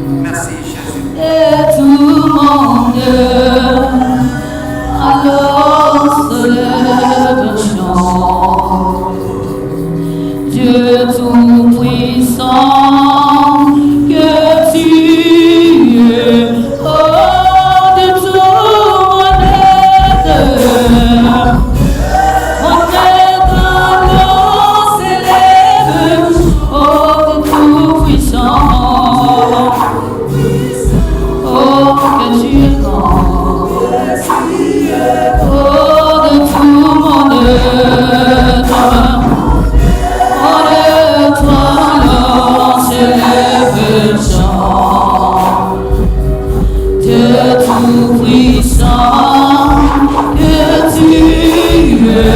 Merci Jésus. Et tout le monde alors se lève un chant. Dieu tout-puissant, que tu es, oh de tout mon aide. Mon aide alors s'élève, oh de tout-puissant. Oh, que tu es grand, oh, de tout mon œuvre, oh, de toi, alors s'élève le chant. Dieu tout-puissant, que tu es.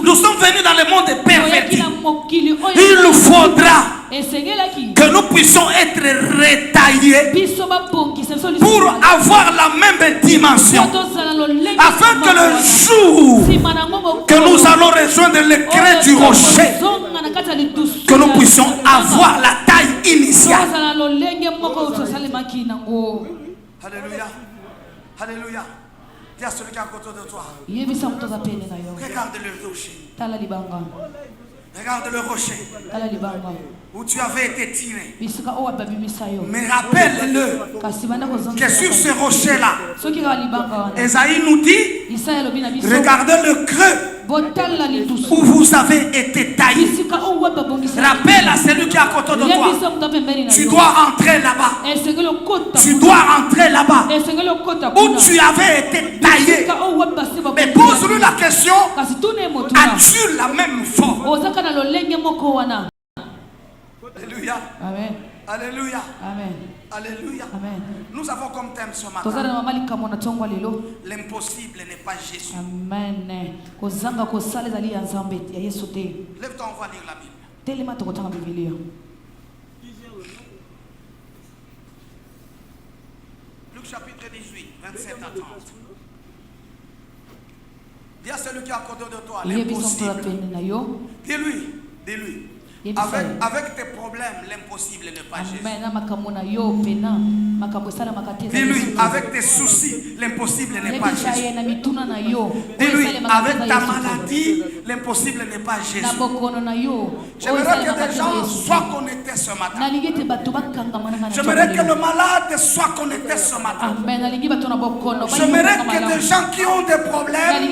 Nous sommes venus dans le monde perverti. Il nous faudra que nous puissions être retaillés pour avoir la même dimension, afin que le jour que nous allons rejoindre le creux du rocher, que nous puissions avoir la taille initiale. Alléluia. Alléluia. Dis à celui qui est à côté de toi. Regarde le rocher. Regarde le rocher où tu avais été tiré. Mais rappelle-le que sur ce rocher-là, Esaïe nous dit, regardez le creux où vous avez été taillé. Rappelle à celui qui est à côté de toi, tu dois rentrer là-bas. Tu dois rentrer là-bas où tu avais été taillé. Mais pose-lui la question, as-tu la même forme? Alléluia. Amen. Alléluia. Amen. Alléluia. Amen. Nous avons comme thème ce matin, l'impossible n'est pas Jésus. Amen. Lève-toi, on va lire la Bible. Luc chapitre 18, 27 à 30. Dis à celui qui est à côté de toi, l'impossible. Dis-lui, dis-lui. Avec tes problèmes, l'impossible n'est pas Jésus. Dis-lui, avec tes soucis, l'impossible n'est pas Jésus. Dis-lui, avec ta maladie, l'impossible n'est pas Jésus. J'aimerais que des gens soient connectés ce matin. J'aimerais que le malade soit connecté ce matin. J'aimerais que des gens qui ont des problèmes,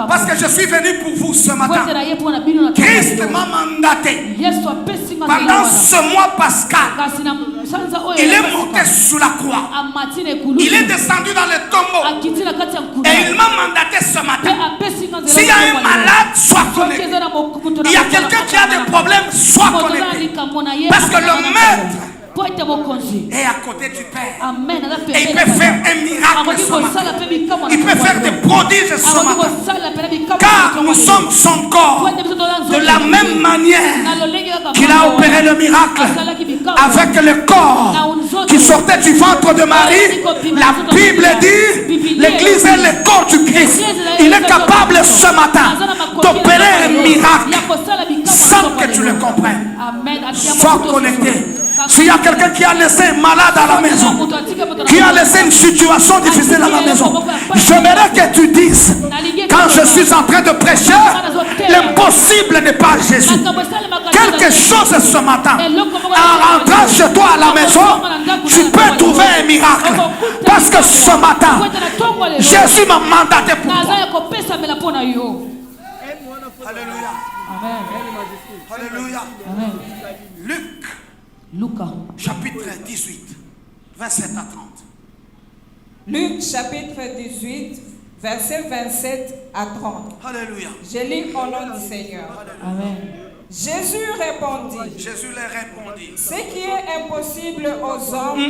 parce que je suis venu pour vous ce matin. Christ m'a mandaté. Pendant ce mois pascal, il est monté sous la croix. Il est descendu dans le tombeau. Et il m'a mandaté ce matin. S'il y a un malade, sois connecté. Il y a quelqu'un qui a des problèmes, sois connecté. Parce que le maître est à côté du Père. Et il peut faire un miracle ce matin. Il peut faire des prodiges ce matin. Car nous sommes son corps. De la même manière qu'il a opéré le miracle avec le corps qui sortait du ventre de Marie, la Bible dit, l'Église est le corps du Christ. Il est capable ce matin d'opérer un miracle sans que tu le comprennes. Sois connecté. S'il y a quelqu'un qui a laissé un malade à la maison, qui a laissé une situation difficile à la maison, j'aimerais que tu dises, quand je suis en train de prêcher, l'impossible n'est pas Jésus. Quelque chose ce matin, en rentrant chez toi à la maison, tu peux trouver un miracle. Parce que ce matin, Jésus m'a mandaté pour toi. Alléluia. Alléluia. Luc, chapitre 18, 27 à 30. Luc, chapitre 18, verset 27 à 30. Alléluia. Je lis au nom du Seigneur. Amen. Jésus répondit. Jésus leur répondit. Ce qui est impossible aux hommes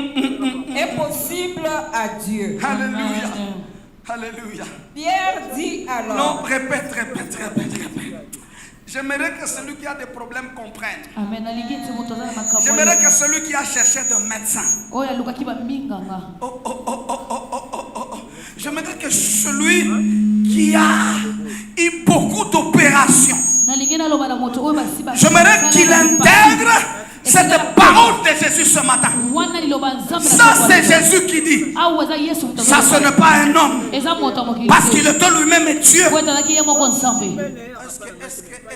est possible à Dieu. Alléluia. Alléluia. Pierre dit alors. Non, répète. J'aimerais que celui qui a des problèmes comprenne. J'aimerais que celui qui a cherché de médecin. J'aimerais que celui qui a eu beaucoup d'opérations. J'aimerais qu'il intègre cette parole de Jésus ce matin. Ça, c'est Jésus qui dit. Ça, ce n'est pas un homme. Parce qu'il était lui-même Dieu.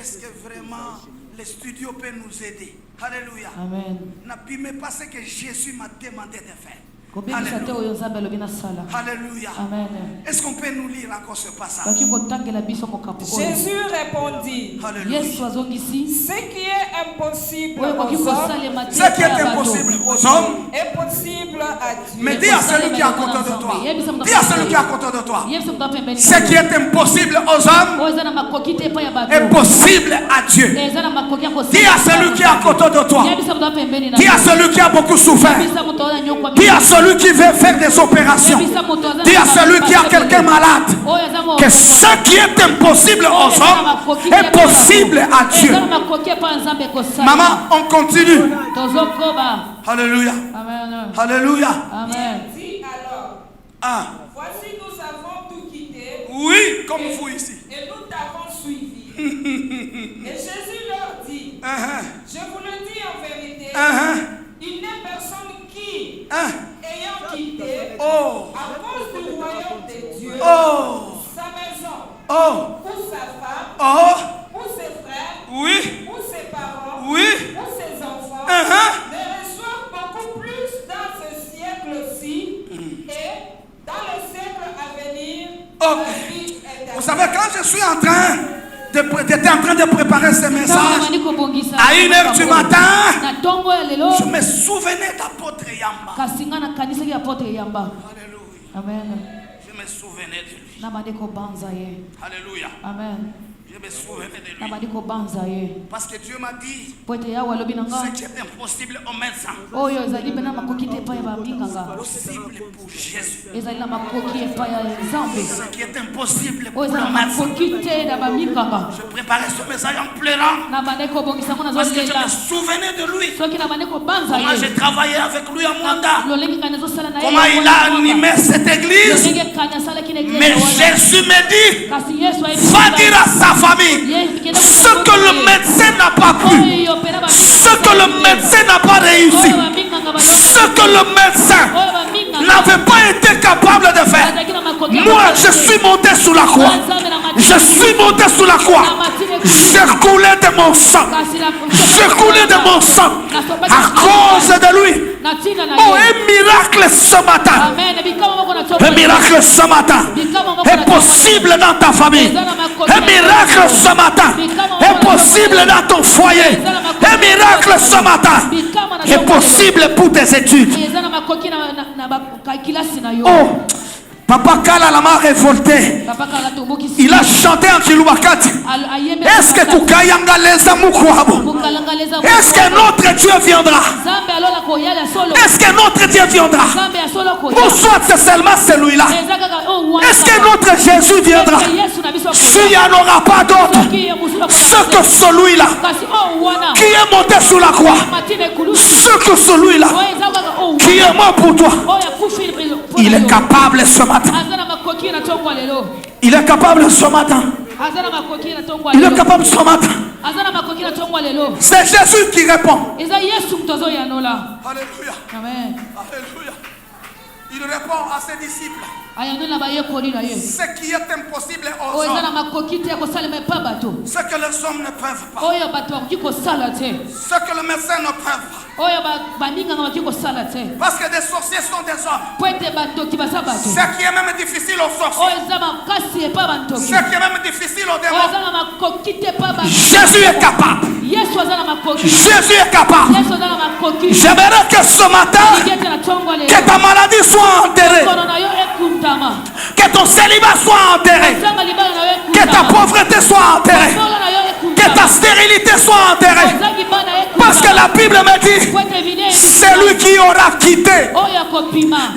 Est-ce que vraiment les studios peuvent nous aider? Alléluia. Amen. N'abîmez pas ce que Jésus m'a demandé de faire. Alléluia. Amen. Est-ce qu'on peut nous lire encore ce passage? Jésus répondit. Alléluia. Ce qui est impossible aux hommes, Ce qui est impossible aux hommes est possible à Dieu. Mais dis à celui qui est à côté de toi. Dis à celui qui est à côté de toi. Ce qui est impossible aux hommes est possible à Dieu. Dis à celui qui est à côté de toi. Dis à celui qui a beaucoup souffert. Dis à celui qui veut faire des opérations. Dis à celui qui a quelqu'un malade que ce qui est impossible aux hommes est possible à Dieu. Maman, on continue. Alléluia. Alléluia. Amen. Dit alors. Voici, nous avons tout quitté. Oui, comme vous ici. Et nous t'avons suivi. Et Jésus leur dit, je vous le dis en vérité, il n'est personne qui, ayant quitté, à cause du royaume de Dieu, sa maison, ou sa femme, ou ses frères, Ok. Vous savez, quand je suis en train de préparer ce message, à 1h du matin, je me souvenais d'apôtre Yamba. Alléluia. Amen. Je me souvenais de lui. Alléluia. Amen. Je me souvenais de lui. Parce que Dieu m'a dit ce qui est impossible aux médecins. Possible pour Jésus. Ce qui est impossible pour le médecin. Je préparais ce message en pleurant. Parce que je me souvenais de lui. Comment j'ai travaillé avec lui à Mwanda. Comment il a animé cette église. Mais Jésus me dit, va dire à sa famille ce que le médecin n'a pas pu, ce que le médecin n'a pas réussi, ce que le médecin n'avait pas été capable de faire. Moi, je suis monté sous la croix. Je suis monté sous la croix. J'ai coulé de mon sang. J'ai coulé de mon sang à cause de lui. Oh, un miracle ce matin. Un miracle ce matin est possible dans ta famille. Un miracle ce matin est possible dans ton foyer. Un miracle ce matin est possible pour tes études. Oh, Papa Kala m'a révolté. Il a chanté en Kilouakati. Est-ce que Kukayanga les amoukouabo? Est-ce que notre Dieu viendra? Est-ce que notre Dieu viendra? Ou soit c'est seulement celui-là. Est-ce que notre Jésus viendra? S'il n'y en aura pas d'autre, ce que celui-là qui est monté sous la croix, ce que celui-là qui est mort pour toi, il est capable ce matin. Il est capable ce matin. Il est capable ce matin. C'est Jésus qui répond. Alléluia. Amen. Alléluia. Il répond à ses disciples. Ce qui est impossible aux hommes, ce que les hommes ne peuvent pas, ce que le médecin ne peut pas. Parce que des sorciers sont des hommes. Ce qui est même difficile aux sorciers, ce qui est même difficile aux démons, Jésus est capable. Jésus est capable. J'aimerais que ce matin, que ta maladie soit enterrée, que ton célibat soit enterré, que ta pauvreté soit enterrée, que ta stérilité soit enterrée. Parce que la Bible me dit, c'est lui qui aura quitté.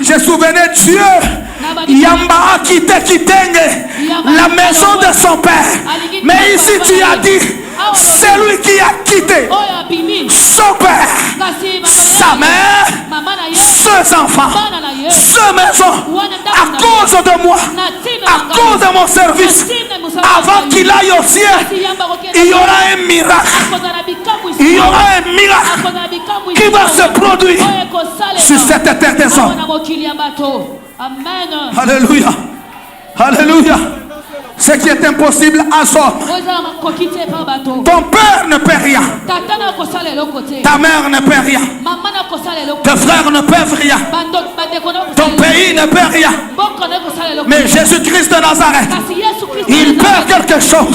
Je souvenais Dieu, Yamba a quitté Kitenge, la maison de son père. Mais ici tu as dit, c'est lui qui a quitté son père, sa mère, ses enfants, sa maison, à cause de moi, à cause de mon service. Avant qu'il aille au ciel, il y aura un miracle. Il y aura un miracle qui va se produire sur cette terre des hommes. Alléluia. Alléluia. Ce qui est impossible à soi. Ton père ne peut rien. Ta mère ne peut rien. Tes frères ne peuvent rien. Ton pays ne peut rien. Mais Jésus-Christ de Nazareth, il peut quelque chose.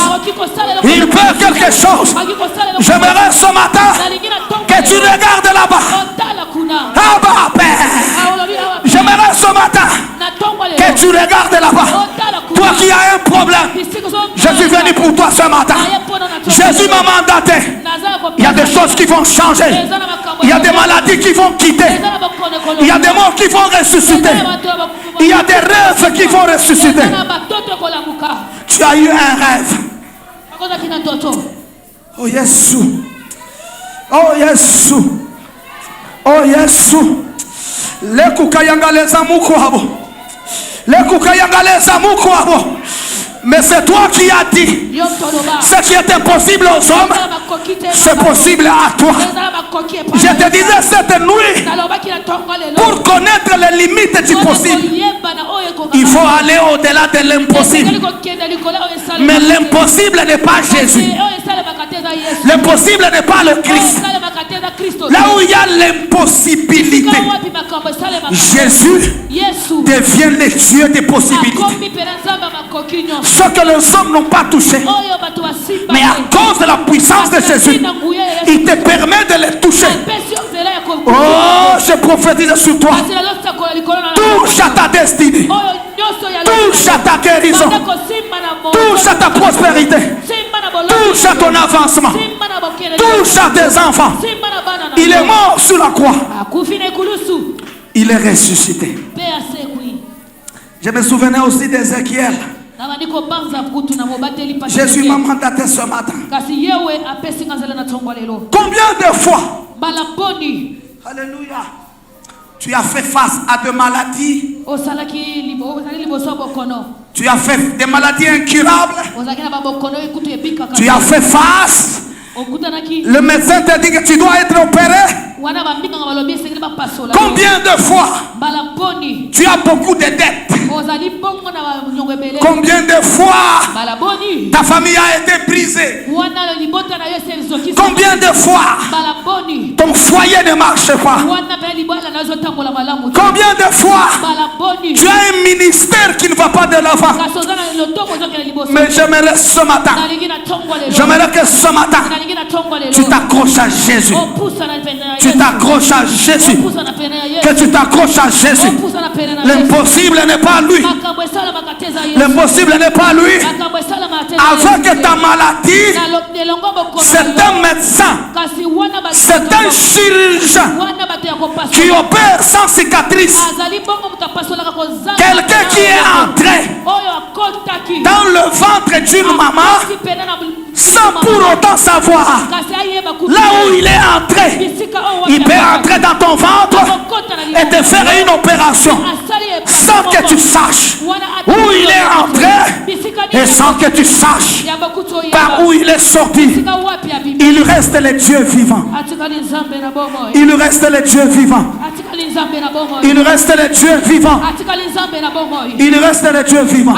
Il peut quelque chose. J'aimerais ce matin que tu regardes là-bas. Abba, Père. J'aimerais ce matin que tu regardes là-bas. Toi qui as un problème, je suis venu pour toi ce matin. Jésus m'a mandaté. Il y a des choses qui vont changer. Il y a des maladies qui vont quitter. Il y a des morts qui vont ressusciter. Il y a des rêves qui vont ressusciter. Tu as eu un rêve. Oh Jésus. Oh Jésus. Oh Jésus. Les kukayanga les amoukouabo. Les kukayanga les amoukouabo. Mais c'est toi qui as dit, ce qui est impossible aux hommes, c'est possible à toi. Je te disais cette nuit, pour connaître les limites du possible, il faut aller au-delà de l'impossible. Mais l'impossible n'est pas Jésus. L'impossible n'est pas le Christ. Là où il y a l'impossibilité, Jésus devient le Dieu des possibilités. Ce que les hommes n'ont pas touché. Mais à cause de la puissance de Jésus, il te permet de les toucher. Oh, je prophétise sur toi. Touche à ta destinée. Touche à ta guérison. Touche à ta prospérité. Touche à ton avancement. Touche à tes enfants. Il est mort sur la croix. Il est ressuscité. Je me souvenais aussi d'Ézéchiel. Jésus m'a mandaté ce matin. Combien de fois, alléluia, tu as fait face à des maladies? Tu as fait des maladies incurables. Tu as fait face. Le médecin te dit que tu dois être opéré. Combien de fois tu as beaucoup de dettes? Combien de fois ta famille a été brisée? Combien de fois ton foyer ne marche pas? Combien de fois tu as un ministère qui ne va pas de l'avant? Mais j'aimerais ce matin, j'aimerais que ce matin tu t'accroches à Jésus. Tu t'accroches à Jésus. Que tu t'accroches à Jésus. L'impossible n'est pas lui. L'impossible n'est pas lui. Avec ta maladie, c'est un médecin, c'est un chirurgien qui opère sans cicatrice. Quelqu'un qui est entré dans le ventre d'une maman sans pour autant savoir là où il est entré. Il peut entrer dans ton ventre et te faire une opération sans que tu saches où il est entré et sans que tu saches par où il est sorti. Il reste le Dieu vivant. Il reste le Dieu vivant. Il reste le Dieu vivant. Il reste le Dieu vivant.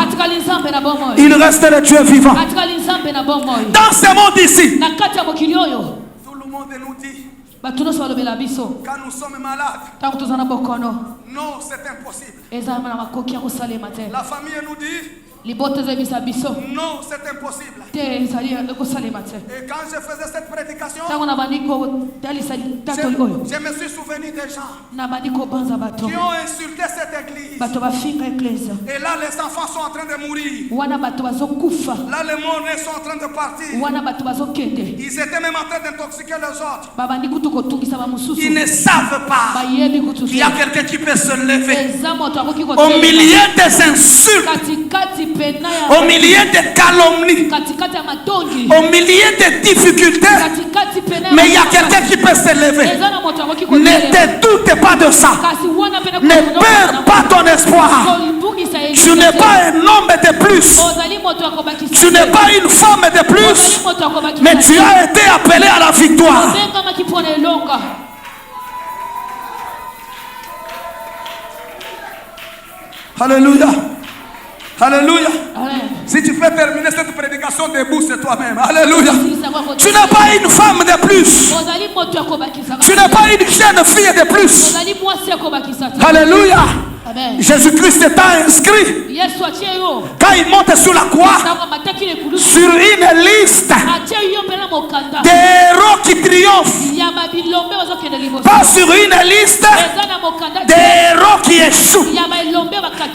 Il reste le Dieu vivant. Dans ce monde ici, tout le monde nous dit quand nous sommes malades, non, c'est impossible. La famille nous dit non, c'est impossible. Et quand je faisais cette prédication, je me suis souvenu des gens qui ont insulté cette église. Et là, les enfants sont en train de mourir. Là, les morts sont en train de partir. Ils étaient même en train d'intoxiquer les autres. Ils ne savent pas qu'il y a quelqu'un qui peut se lever au milieu des insultes, au milieu des calomnies, au milieu des difficultés. Mais il y a quelqu'un qui peut se lever. Ne te doute pas de ça. Ne perds pas ton espoir. Tu n'es pas un homme de plus. Tu n'es pas une femme de plus. Mais tu as été appelé à la victoire. Alléluia. Alléluia. Si tu peux terminer cette prédication debout, c'est toi-même. Alléluia. Tu n'es pas une femme de plus. Tu n'es pas une jeune fille de plus. Alléluia. Jésus-Christ est inscrit quand il monte sur la croix sur une liste des héros qui triomphent, pas sur une liste des héros qui échouent.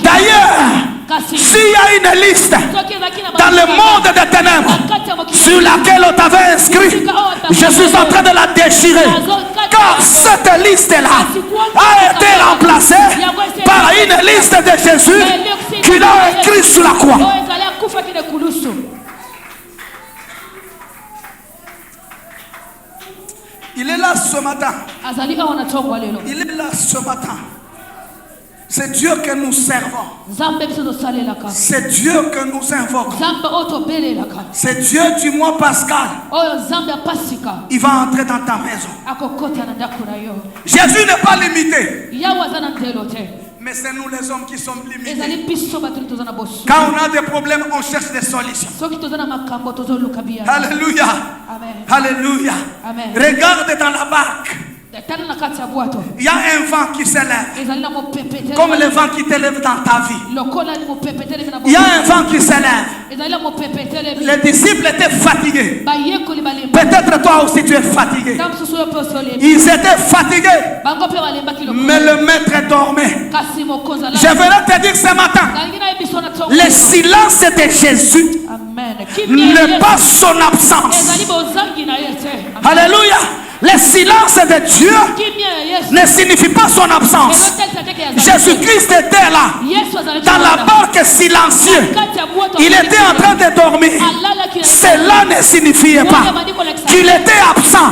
D'ailleurs, s'il y a une liste dans le monde des ténèbres sur laquelle on t'avait inscrit, je suis en train de la déchirer, car cette liste-là a été remplacée par une liste de Jésus qu'il a écrit sur la croix. Il est là ce matin. Il est là ce matin. C'est Dieu que nous servons. C'est Dieu que nous invoquons. C'est Dieu du mois Pascal. Il va entrer dans ta maison. Jésus n'est pas limité. Mais c'est nous les hommes qui sommes limités. Quand on a des problèmes, on cherche des solutions. Alléluia. Amen. Alléluia. Amen. Regarde dans la barque. Il y a un vent qui s'élève, comme le vent qui t'élève dans ta vie. Il y a un vent qui s'élève. Les disciples étaient fatigués. Peut-être toi aussi tu es fatigué. Ils étaient fatigués, mais le maître dormait. Je voudrais te dire ce matin, le silence de Jésus n'est pas son absence. Alléluia. Le silence de Dieu ne signifie pas son absence. Jésus-Christ était là, dans la barque silencieuse. Il était en train de dormir. Cela ne signifiait pas qu'il était absent.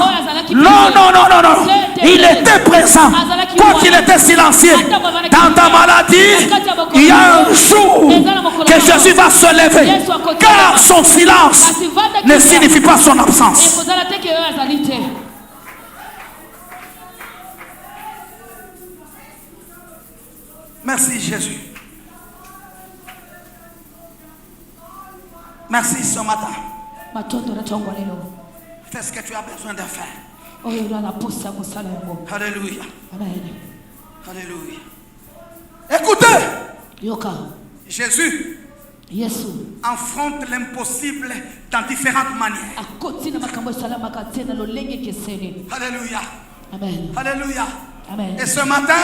Non, non, non, non, non. Il était présent. Quoi qu'il était silencieux. Dans ta maladie, il y a un jour que Jésus va se lever. Car son silence ne signifie pas son absence. Merci Jésus. Merci ce matin. Fais ce que tu as besoin de faire. Alléluia. Alléluia. Écoutez. Jésus affronte l'impossible dans différentes manières. Alléluia. Amen. Alléluia. Amen. Et ce matin,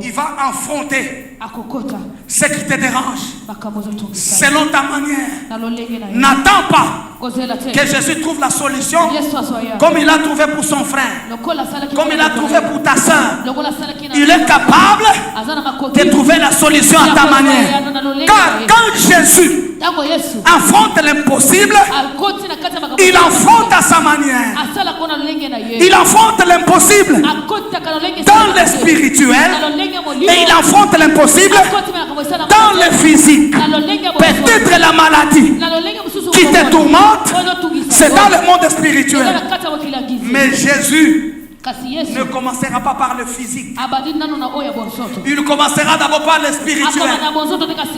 il va affronter ce qui te dérange selon ta manière. N'attends pas que Jésus trouve la solution comme il a trouvé pour son frère, comme il a trouvé pour ta soeur. Il est capable de trouver la solution à ta manière. Car quand Jésus affronte l'impossible, il affronte à sa manière. Il affronte l'impossible dans le spirituel et il affronte l'impossible dans le physique. Peut-être la maladie qui te tourmente, c'est dans le monde spirituel. Mais Jésus ne commencera pas par le physique. Il commencera d'abord par le spirituel.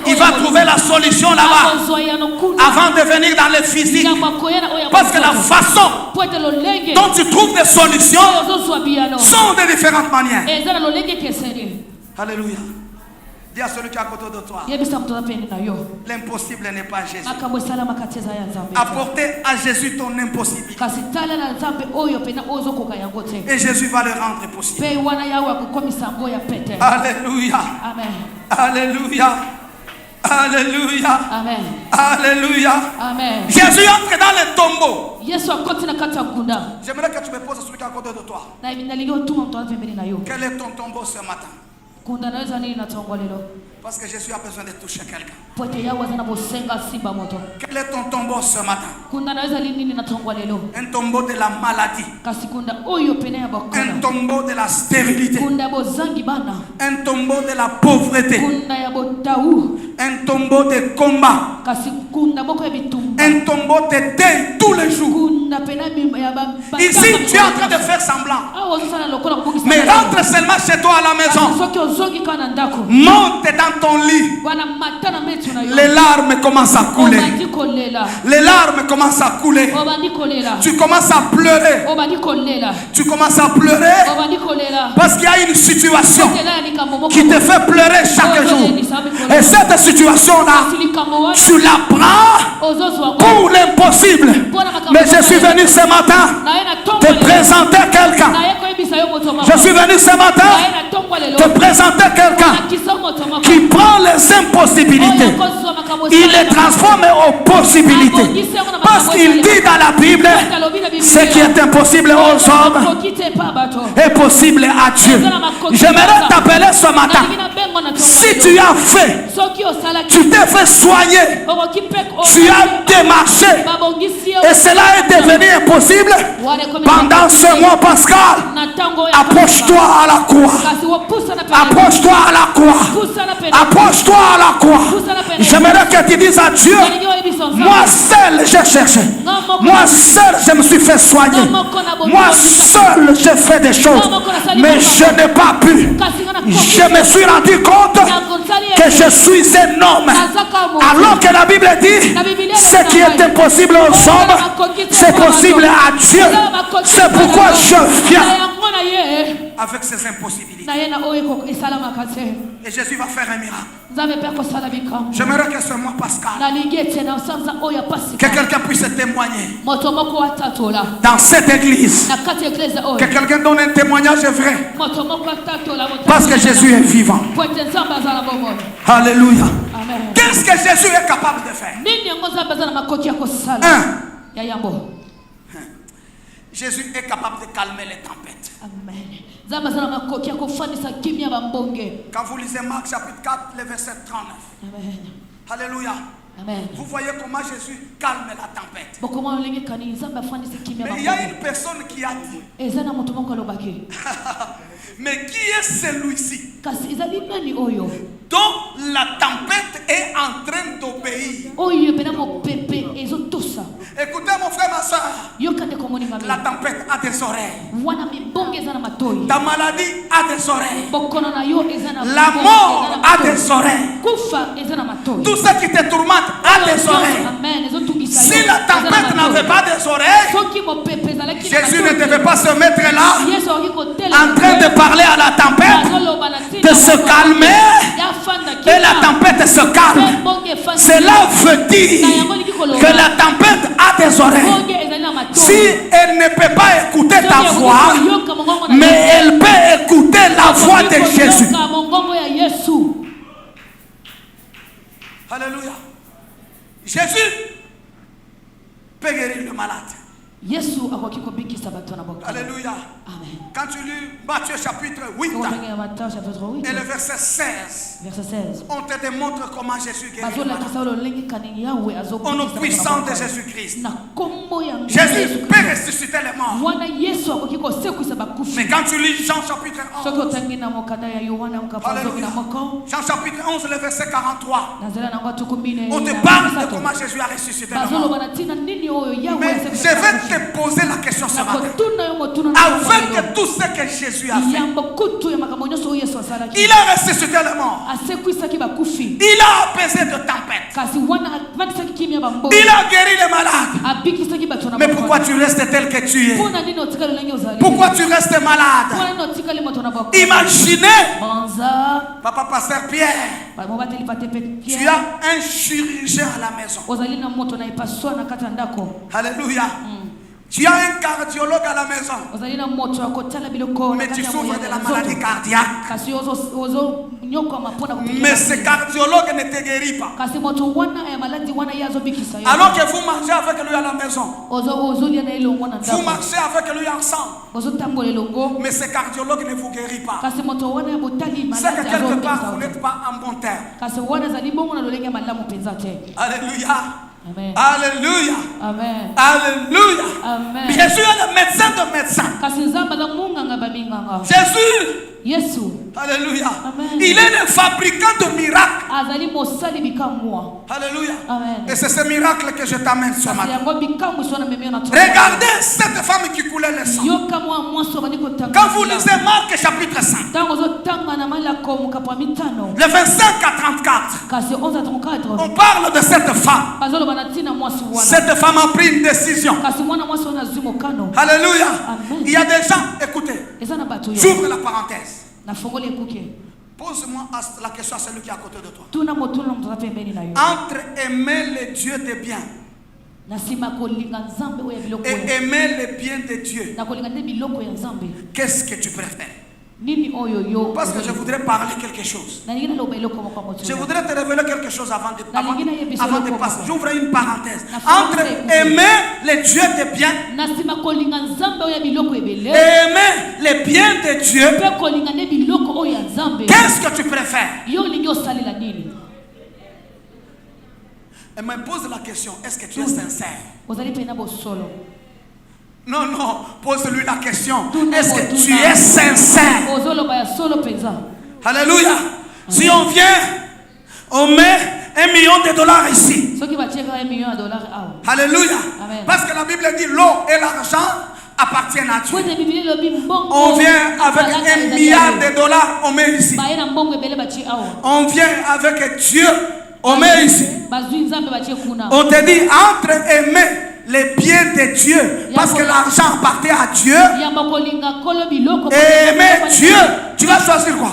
Il va trouver la solution là-bas avant de venir dans le physique. Parce que la façon dont tu trouves des solutions sont de différentes manières. Alléluia. Dis à celui qui est à côté de toi, l'impossible n'est pas Jésus. Apportez à Jésus ton impossibilité. Et Jésus va le rendre possible. Alléluia. Amen. Alléluia. Alléluia. Amen. Alléluia. Amen. Jésus entre dans le tombeau. J'aimerais que tu me poses à celui qui est à côté de toi. Quel est ton tombeau ce matin? Parce que Jésus a besoin de toucher quelqu'un. Quel est ton tombeau ce matin? Un tombeau de la maladie. Un tombeau de la stérilité. Un tombeau de la pauvreté. Un tombeau de combat. Un tombeau de deuil tous les jours. Ici, tu es en train de faire semblant. Mais rentre seulement chez toi à la maison. Monte dans ton lit. Les larmes commencent à couler. Les larmes commencent à couler. Tu commences à pleurer. Tu commences à pleurer parce qu'il y a une situation qui te fait pleurer chaque jour. Et cette situation-là, tu la prends pour l'impossible. Mais je suis venu ce matin te présenter quelqu'un. Je suis venu ce matin te présenter quelqu'un qui prend les impossibilités, il les transforme en possibilités. Parce qu'il dit dans la Bible, ce qui est impossible aux hommes est possible à Dieu. J'aimerais t'appeler ce matin. Si tu as fait, tu t'es fait soigner, tu as démarché et cela est devenu impossible pendant ce mois pascal, approche-toi à la croix. Approche-toi à la croix. Approche-toi à la croix. J'aimerais que tu dises à Dieu, moi seul j'ai cherché. Moi seul je me suis fait soigner. Moi seul j'ai fait des choses. Mais je n'ai pas pu. Je me suis rendu compte que je suis un homme. Alors que la Bible dit, ce qui est impossible aux hommes, c'est possible à Dieu. C'est pourquoi je viens avec ses impossibilités. Et Jésus va faire un miracle. J'aimerais que ce mois pascal, que quelqu'un puisse témoigner dans cette église, que quelqu'un donne un témoignage vrai, parce que Jésus est vivant. Alléluia. Qu'est-ce que Jésus est capable de faire? Jésus est capable de calmer les tempêtes. Quand vous lisez Marc chapitre 4, le verset 39. Alléluia. Vous voyez comment Jésus calme la tempête. Mais il y a une personne qui a dit, mais qui est celui-ci dont la tempête est en train d'obéir? Écoutez mon frère, ma soeur, la tempête a des oreilles. Ta maladie a des oreilles. La mort a des oreilles. Tout ce qui te tourmente a des oreilles. Si la tempête n'avait pas des oreilles, Jésus ne devait pas se mettre là en train de parler à la tempête, de se calmer, et la tempête se calme. Cela veut dire que la tempête a des oreilles. Si elle ne peut pas écouter ta voix, mais elle peut écouter la voix de Jésus. Alléluia. Jésus peut guérir le malade. Alléluia. Quand tu lis Matthieu chapitre 8 et le verset 16, on te démontre comment Jésus guérit le malade. Au nom puissant de Jésus-Christ. Jésus peut ressusciter les morts. Mais quand tu lis Jean chapitre 11, Alléluia. Jean chapitre 11, le verset 43, on te parle de comment Jésus a ressuscité les morts. Mais je vais te poser la question ce matin. Avec tout ce que Jésus a fait, il a ressuscité les morts. Il a apaisé de tempêtes. Il a guéri les malades. Mais pourquoi tu restes tel que tu es? Pourquoi tu restes malade? Imaginez, Papa Pasteur Pierre, tu as un chirurgien à la maison. Alléluia. Tu as un cardiologue à la maison, mais tu souffres de la maladie cardiaque. Mais ce cardiologue ne te guérit pas. Alors que vous mangez avec lui à la maison, vous marchez avec lui ensemble, mais ce cardiologue ne vous guérit pas. C'est que quelque part vous n'êtes pas en bon terme. Alléluia. Amen. Alléluia. Amen. Alléluia. Amen. Jésus est le médecin de médecins. Jésus. Alléluia. Amen. Il est le fabricant de miracles. Alléluia. Amen. Et c'est ce miracle que je t'amène ce matin. Regardez cette femme qui coulait le sang. Quand vous lisez Marc chapitre 5, le 25 à 34, on parle de cette femme. Cette femme a pris une décision. Alléluia. Amen. Il y a des gens, écoutez, j'ouvre la parenthèse. Pose-moi la question à celui qui est à côté de toi. Entre aimer le Dieu des biens et aimer le bien de Dieu, qu'est-ce que tu préfères? Parce que je voudrais parler quelque chose. Je voudrais te révéler quelque chose avant de passer. J'ouvre une parenthèse. Entre aimer le Dieu des biens et aimer les biens de Dieu, qu'est-ce que tu préfères? Elle me pose la question, est-ce que tu es sincère? Non, non, pose-lui la question. Est-ce que tu es sincère? Alléluia. Si on vient, on met $1 million ici. Alléluia. Amen. Parce que la Bible dit l'eau et l'argent appartiennent à Dieu. On vient avec $1 milliard, on met ici. On vient avec Dieu, on met ici. On te dit entre aimer les biens de Dieu, parce que l'argent appartient à Dieu, et aimer Dieu, tu vas choisir quoi?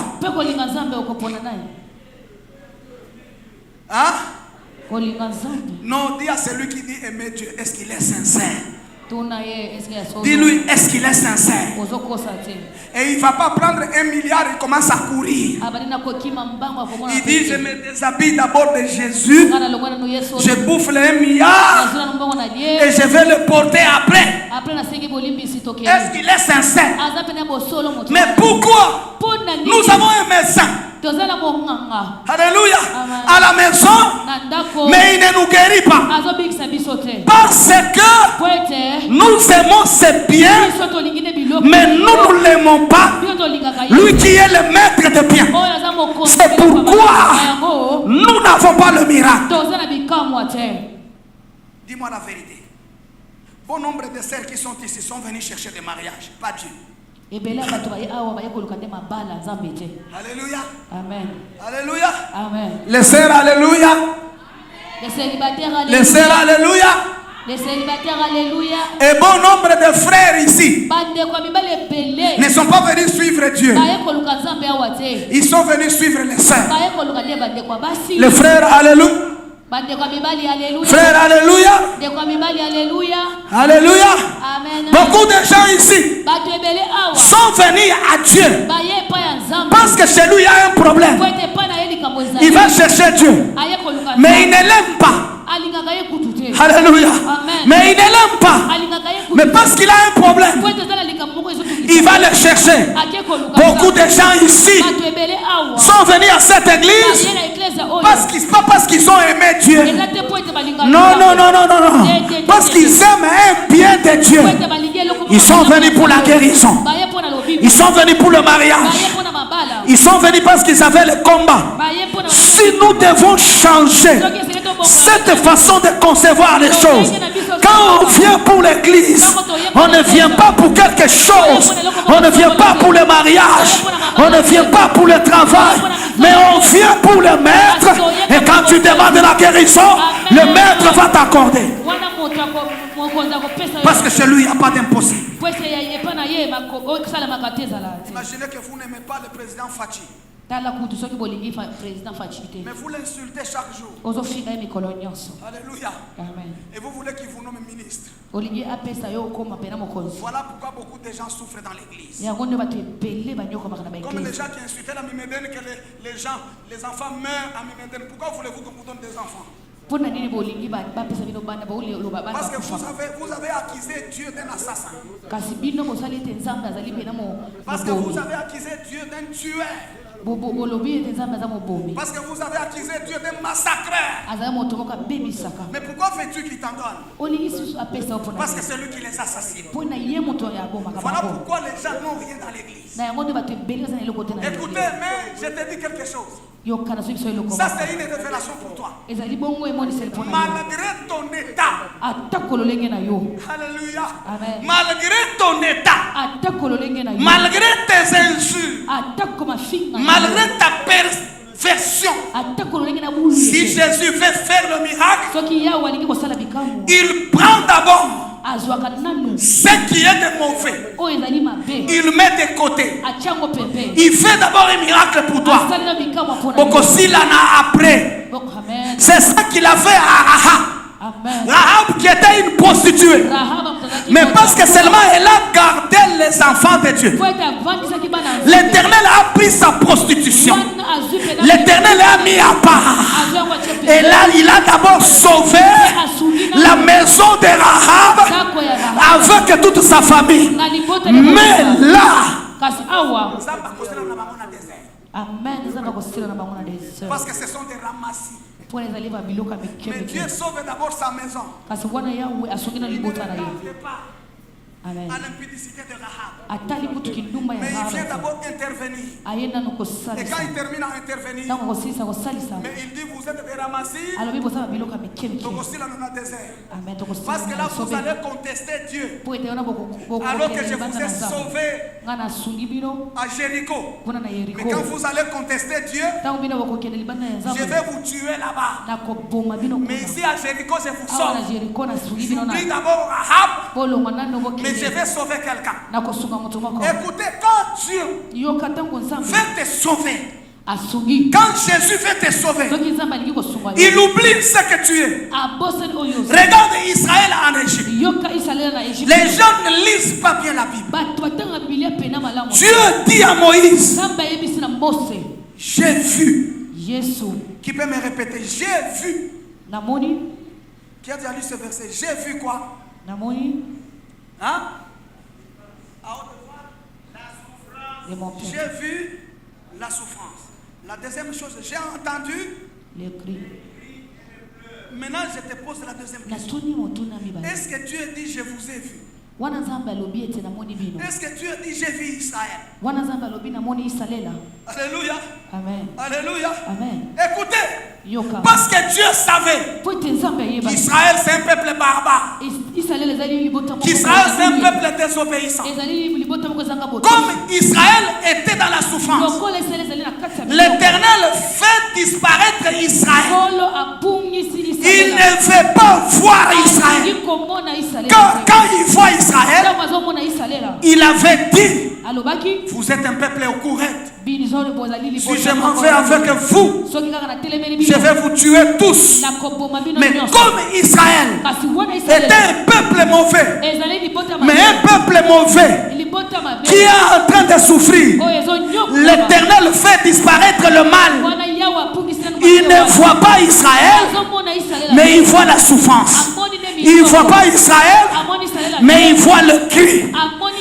Hein? Non, dis à celui qui dit aimer Dieu, est-ce qu'il est sincère? Dis-lui, est-ce qu'il est sincère? Et il ne va pas prendre 1 milliard et commence à courir. Il dit, je me déshabille d'abord de Jésus, je bouffe les 1 milliard et je vais le porter après. Est-ce qu'il est sincère? Mais pourquoi nous avons un médecin? Alléluia. À la maison, mais il ne nous guérit pas. Parce que nous aimons ses biens, mais nous ne l'aimons pas. Lui qui est le maître des biens. C'est pourquoi nous n'avons pas le miracle. Dis-moi la vérité. Bon nombre de sœurs qui sont ici sont venues chercher des mariages, pas Dieu. Alléluia. Amen. Alléluia. Amen. Les sœurs, alléluia. Les célibataires, alléluia. Les sœurs, alléluia. Les célibataires, alléluia. Et bon nombre de frères ici ne sont pas venus suivre Dieu. Ils sont venus suivre les sœurs. Les frères, alléluia. Frère, alléluia. Alléluia. Amen. Beaucoup de gens ici sont venus à Dieu parce que chez lui il y a un problème. Il va chercher Dieu, mais il ne l'aime pas. Alléluia. Mais il ne l'aime pas. Mais parce qu'il a un problème, il va le chercher. Beaucoup de gens ici sont venus à cette église pas parce qu'ils ont aimé Dieu. Non, non, non, non, non, non. Parce qu'ils aiment un bien de Dieu. Ils sont venus pour la guérison. Ils sont venus pour le mariage. Ils sont venus parce qu'ils avaient le combat. Si nous devons changer cette façon de concevoir les choses, quand on vient pour l'église, on ne vient pas pour quelque chose. On ne vient pas pour le mariage. On ne vient pas pour le travail. Mais on vient pour le maître. Et quand tu demandes la guérison, le maître va t'accorder. Parce que chez lui, il n'y a pas d'impossible. Imaginez que vous n'aimez pas le président Fachi. Mais vous l'insultez chaque jour. Alléluia. Amen. Et vous voulez qu'il vous nomme ministre. Voilà pourquoi beaucoup de gens souffrent dans l'église. Comme les gens qui insultaient la Mimédène, que les enfants meurent à Mimédène. Pourquoi voulez-vous qu'on vous donne des enfants? Parce que vous avez accusé Dieu d'un assassin. Parce que vous avez accusé Dieu d'un tueur. Parce que vous avez accusé Dieu d'un massacreur. Mais pourquoi veux-tu qu'il t'en donne? Parce que c'est lui qui les assassine. Voilà pourquoi les gens n'ont rien dans l'église. Écoutez, mais je te dis quelque chose. Ça c'est une révélation pour toi. Malgré ton état. Alléluia. Amen. Malgré ton état. Malgré tes injures. Malgré ta perfection. Si Jésus veut faire le miracle, il prend d'abord ce qui est de mauvais. Il met de côté. Il fait d'abord un miracle pour toi. S'il en a après. C'est ça qu'il a fait à Rahab. Rahab qui était une prostituée. Mais parce que seulement elle a gardé les enfants de Dieu, l'Éternel a pris sa prostitution. L'Éternel l'a mis à part. Et là il a d'abord sauvé la maison de Rahab avec toute sa famille. Mais là, parce que ce sont des ramassis. Mais Dieu sauve d'abord sa maison. Il ne garde pas. Amen. à l'impudicité de Rahab. Atali mutu kindumba ya Mais il Rahab. vient d'abord intervenir. Ayenda no Et kosalisa. quand il termine à intervenir, Tango kosalisa kosalisa. mais il dit vous êtes des ramassés. Alobi bosala biloko ya mikemike. Donc aussi là dans le désert. Amen. Parce que là vous allez contester Dieu. Po ete wana boko. Alors que je vous ai sauvé Ngana sungi bino. à Jéricho. Kuna na Mais Yeriko. quand vous allez contester Dieu, Tango bino boko kende libanda ya Nzambe. je vais vous tuer là-bas. Na ko boma bino. Mais ici à Jéricho, je vous Awa na sauve. Yeriko na sungi bino na. J'oublie d'abord Rahab, Polo ngana no mais je vais sauver quelqu'un. Na ko sunga mutu moko. Écoutez, quand Dieu Yoka tango Nzambe. veut te sauver, Asungi. quand Jésus veut te sauver, Soki Nzambe alingi kosunga yo. il oublie ce que tu es. Abosani oyo. Regarde Israël en Égypte. Yoka Israël na Égypte. Les gens ne lisent pas bien la Bible. Bato batanga Biblia pena malamu. Dieu dit à Moïse, Nzambe ayebisi na Mose. j'ai vu. Yesu. Qui peut me répéter? J'ai vu. Namoni. Qui a déjà lu ce verset? J'ai vu quoi? Namoni. Hein? Et mon père. J'ai vu la souffrance. La deuxième chose, j'ai entendu. Les cris. Maintenant, je te pose la deuxième question. Natuni motuna mibale. Est-ce que Dieu dit je vous ai vu? Wana Nzambe alobi ete namoni bino. Est-ce que Dieu dit j'ai vu Israël? Wana Nzambe alobi namoni Israela. Alléluia. Amen. Alléluia. Amen. Écoutez, Yoka. parce que Dieu savait Po ete Nzambe ayeba. qu'Israël c'est un peuple barbare. Israël ezali libota moko. Qu'Israël c'est un peuple désobéissant. Ezali libota moko zanga boto. Comme Israël était dans la souffrance, Lokola Israël ezali na kati ya biloko. l'Éternel fait disparaître Israël. Kolo abungisi Il Israela. ne veut pas voir Israël. Alingi komona Israela. Quand il voit Israël, Ntango azomona Israela. il avait dit, Alobaki. vous êtes un peuple correct. Binizolo bozali libota. Si je m'en vais avec vous, Soki kaka na telemeli je bino. vais vous tuer tous. Na koboma bino Mais nyonso. comme Israël Kasi wana était Israela. un peuple mauvais, Ezali libota mais un peuple mauvais libota mabe. qui est en train de souffrir, Oyo ezonyoko. l'Éternel fait disparaître le mal. Wana yawa pungisa na. Il ne voit pas Israël, Azomona Israela. mais il voit la souffrance. Il ne voit pas Israël, mais il voit le cri.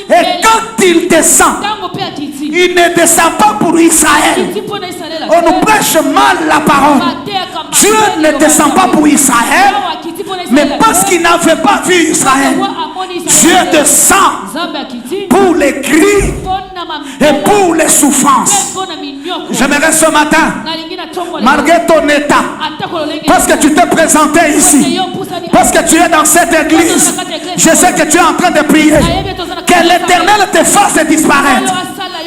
Et quand il descend, il ne descend pas pour Israël. On nous prêche mal la parole. Dieu ne descend pas pour Israël, mais parce qu'il n'avait pas vu Israël, Dieu descend pour les cris et pour les souffrances. J'aimerais ce matin, malgré ton état, parce que tu t'es présenté ici, parce que tu es dans cette église, je sais que tu es en train de prier, que l'Éternel te fasse disparaître,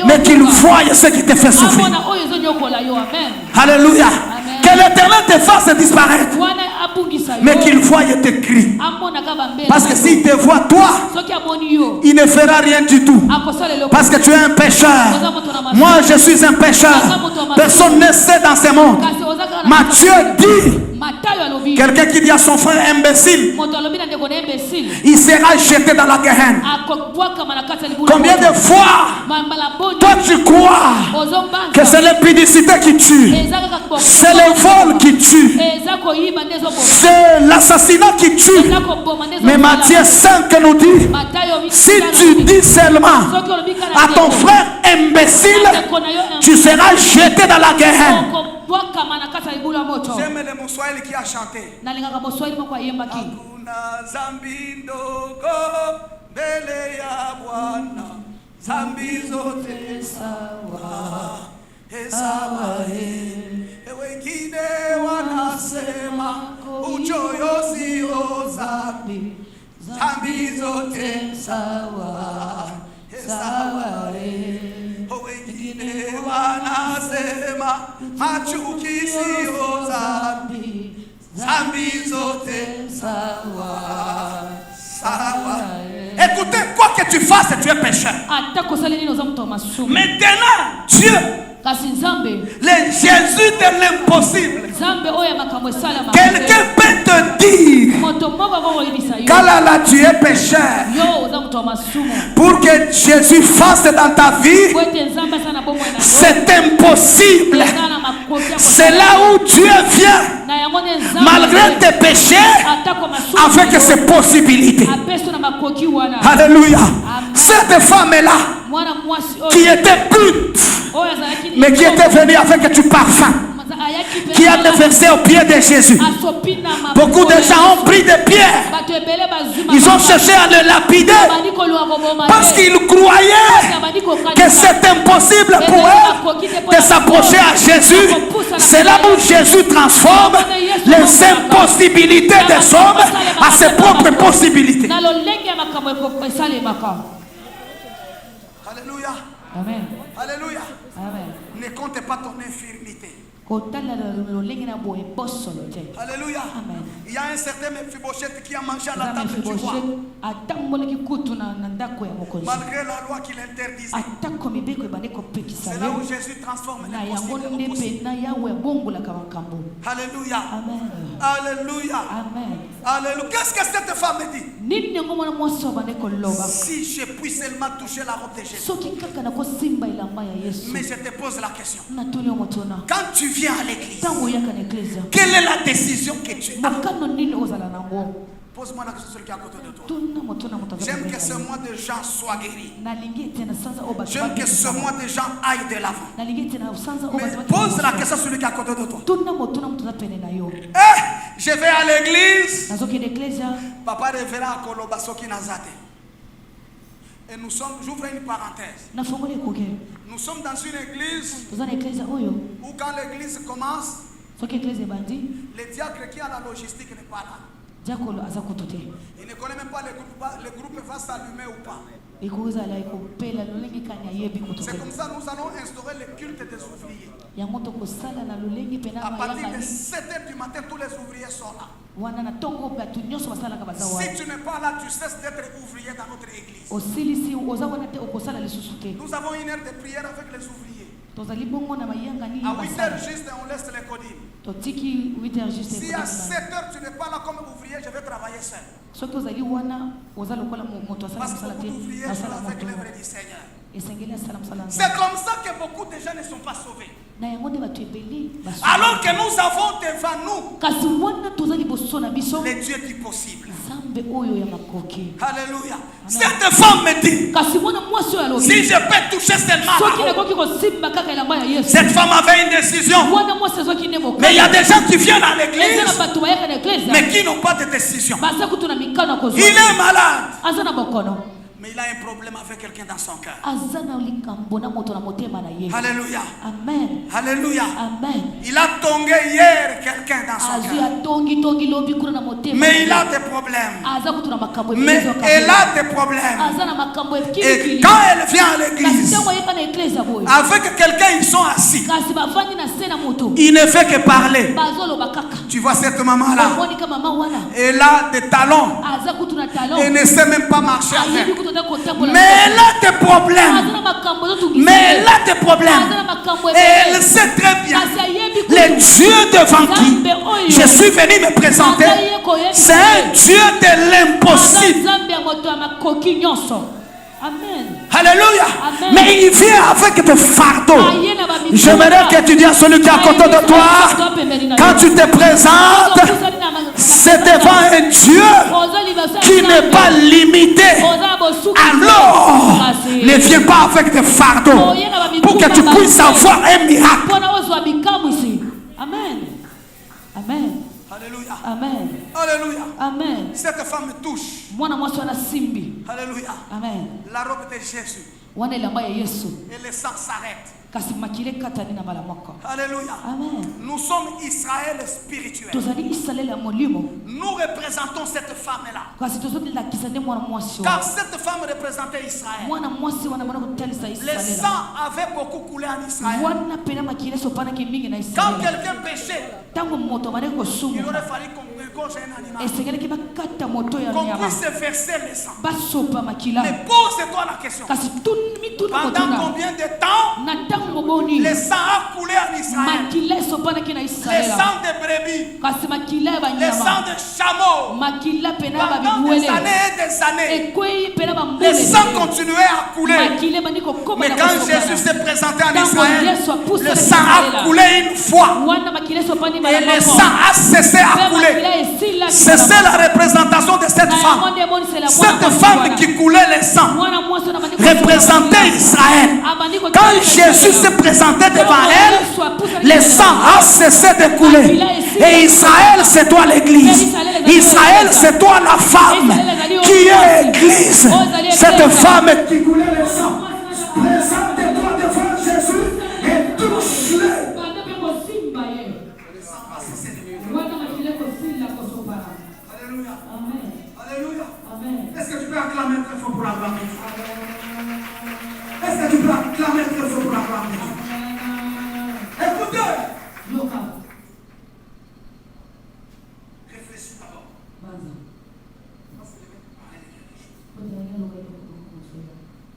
mais qu'il voie ce qui te fait souffrir. Alléluia. Que l'Éternel te fasse disparaître, mais qu'il voie tes cris. Parce que s'il te voit toi, il ne fera rien du tout. Parce que tu es un pécheur. Moi je suis un pécheur. Personne ne sait dans ce monde. Matthieu dit, quelqu'un qui dit à son frère imbécile, il sera jeté dans la Gehenna. Combien de fois toi tu crois que c'est l'impudicité qui tue, c'est le vol qui tue, c'est l'assassinat qui tue. Mais Matthieu 5 nous dit, si tu dis seulement à ton frère imbécile, tu seras jeté dans la Gehenna. J'aime le Moswahili qui a chanté. Hakuna zambi ndogo mbele ya Bwana, zambi zote sawa, sawa. Wengine wanasema uchoyo sio dhambi, zambi zote sawa, sawa. Wengine wanasema machuki sio dhambi, zambi zote sawa, sawa. Écoutez, quoi que tu fasses, tu es pécheur. Maintenant, Dieu, le Jésus de l'impossible, quelqu'un peut te dire, Kalala, tu es pécheur, pour que Jésus fasse dans ta vie, c'est impossible. C'est là où Dieu vient, malgré tes péchés, avec ses possibilités. Alléluia. Cette femme-là, qui était pute, mais qui était venue avec du parfum, qui a déversé au pied de Jésus. Beaucoup de gens ont pris des pierres Ils ont cherché à le lapider parce qu'ils croyaient que c'est impossible pour eux de s'approcher à Jésus. C'est là où Jésus transforme les impossibilités des hommes à ses propres possibilités. Alléluia. Amen. Alléluia. Amen. Ne comptez pas ton infirmité. Alléluia. Amen. Il y a un certain Mephibosheth qui a mangé à la table du roi. Malgré la loi qui l'interdisait. C'est là où Jésus transforme les possibles. Alléluia. Amen. Alléluia. Amen. Alléluia. Qu'est-ce que cette femme dit? Si je puis seulement toucher la robe de Jésus. Mais je te pose la question. Quand tu viens à l'église, quelle est la décision que tu as? Pose-moi la question sur le qui est à côté de toi. J'aime que ce mois de gens soit guéri. J'aime que ce mois de gens aillent de l'avant. Mais pose la question sur le qui est à côté de toi. Je vais à l'église. Papa révérend à Koloba Soki Nazate. Et nous sommes, j'ouvre une parenthèse. Nous sommes dans une église où quand l'église commence, le diacre qui a la logistique n'est pas là. Il ne connaît même pas le groupe va s'allumer ou pas. C'est comme ça nous allons instaurer le culte des ouvriers. À partir de 7h du matin, tous les ouvriers sont là. Si tu n'es pas là, tu cesses d'être ouvrier dans notre église. Nous avons une heure de prière avec les ouvriers. À 8h juste, on laisse les codines. Si à 7h tu n'es pas là comme ouvrier, je vais travailler seul. Parce que beaucoup d'ouvriers sont avec l'œuvre du Seigneur. C'est comme ça que beaucoup de gens ne sont pas sauvés. Alors que nous avons devant nous les dieux du possible. Alléluia. Cette femme me dit, si je peux toucher seulement, cette femme avait une décision. Mais il y a des gens qui viennent à l'église mais qui n'ont pas de décision. Il est malade, mais il a un problème avec quelqu'un dans son cœur. Alléluia. Amen. Alléluia. Amen. Il a tongué hier quelqu'un dans son cœur. Mais il a des problèmes. Mais elle a des problèmes. Et quand elle vient à l'église, avec quelqu'un, ils sont assis. Il ne fait que parler. Tu vois cette maman-là, elle a des talons. Elle ne sait même pas marcher avec. Mais elle a des problèmes. Mais elle a des problèmes. Et elle sait très bien le Dieu devant qui je suis venu me présenter, c'est un Dieu de l'impossible. Alléluia. Amen. Mais il vient avec des fardeaux. J'aimerais que tu dises à celui qui est à côté de toi, quand tu te présentes, c'est devant un Dieu qui n'est pas limité. Alors, ne viens pas avec des fardeaux pour que tu puisses avoir un miracle. Amen. Amen. Alléluia. Amen. Alléluia. Amen. Cette femme me touche. Alléluia. Amen. La robe de Jésus. Et le sang s'arrête. Alléluia. Amen. Nous sommes Israël spirituel. Nous représentons cette femme-là. Car cette femme représentait Israël. Le sang avait beaucoup coulé en Israël. Quand quelqu'un péchait, il aurait fallu qu'on égorge un animal, qu'on puisse verser le sang. Mais pose-toi la question. Pendant combien de temps le sang a coulé en Israël? Le sang de brebis, le sang de chameaux, pendant des années et des années, le sang continuait à couler. Mais quand Jésus s'est présenté en Israël, le sang a coulé une fois et le sang a cessé à couler. C'est la représentation de cette femme. Cette femme qui coulait le sang représentait Israël. Quand Jésus s'est présenté devant elle, le sang a cessé de couler. Et Israël, c'est toi l'église. Israël, c'est toi la femme qui est l'église. Cette femme qui coulait le sang, présente-toi devant Jésus et touche-le. Alléluia. Alléluia. Est-ce que tu peux acclamer très fort pour la gloire de Dieu? Est-ce que tu peux acclamer très fort pour la gloire de Dieu? Écoutez. Réfléchis d'abord.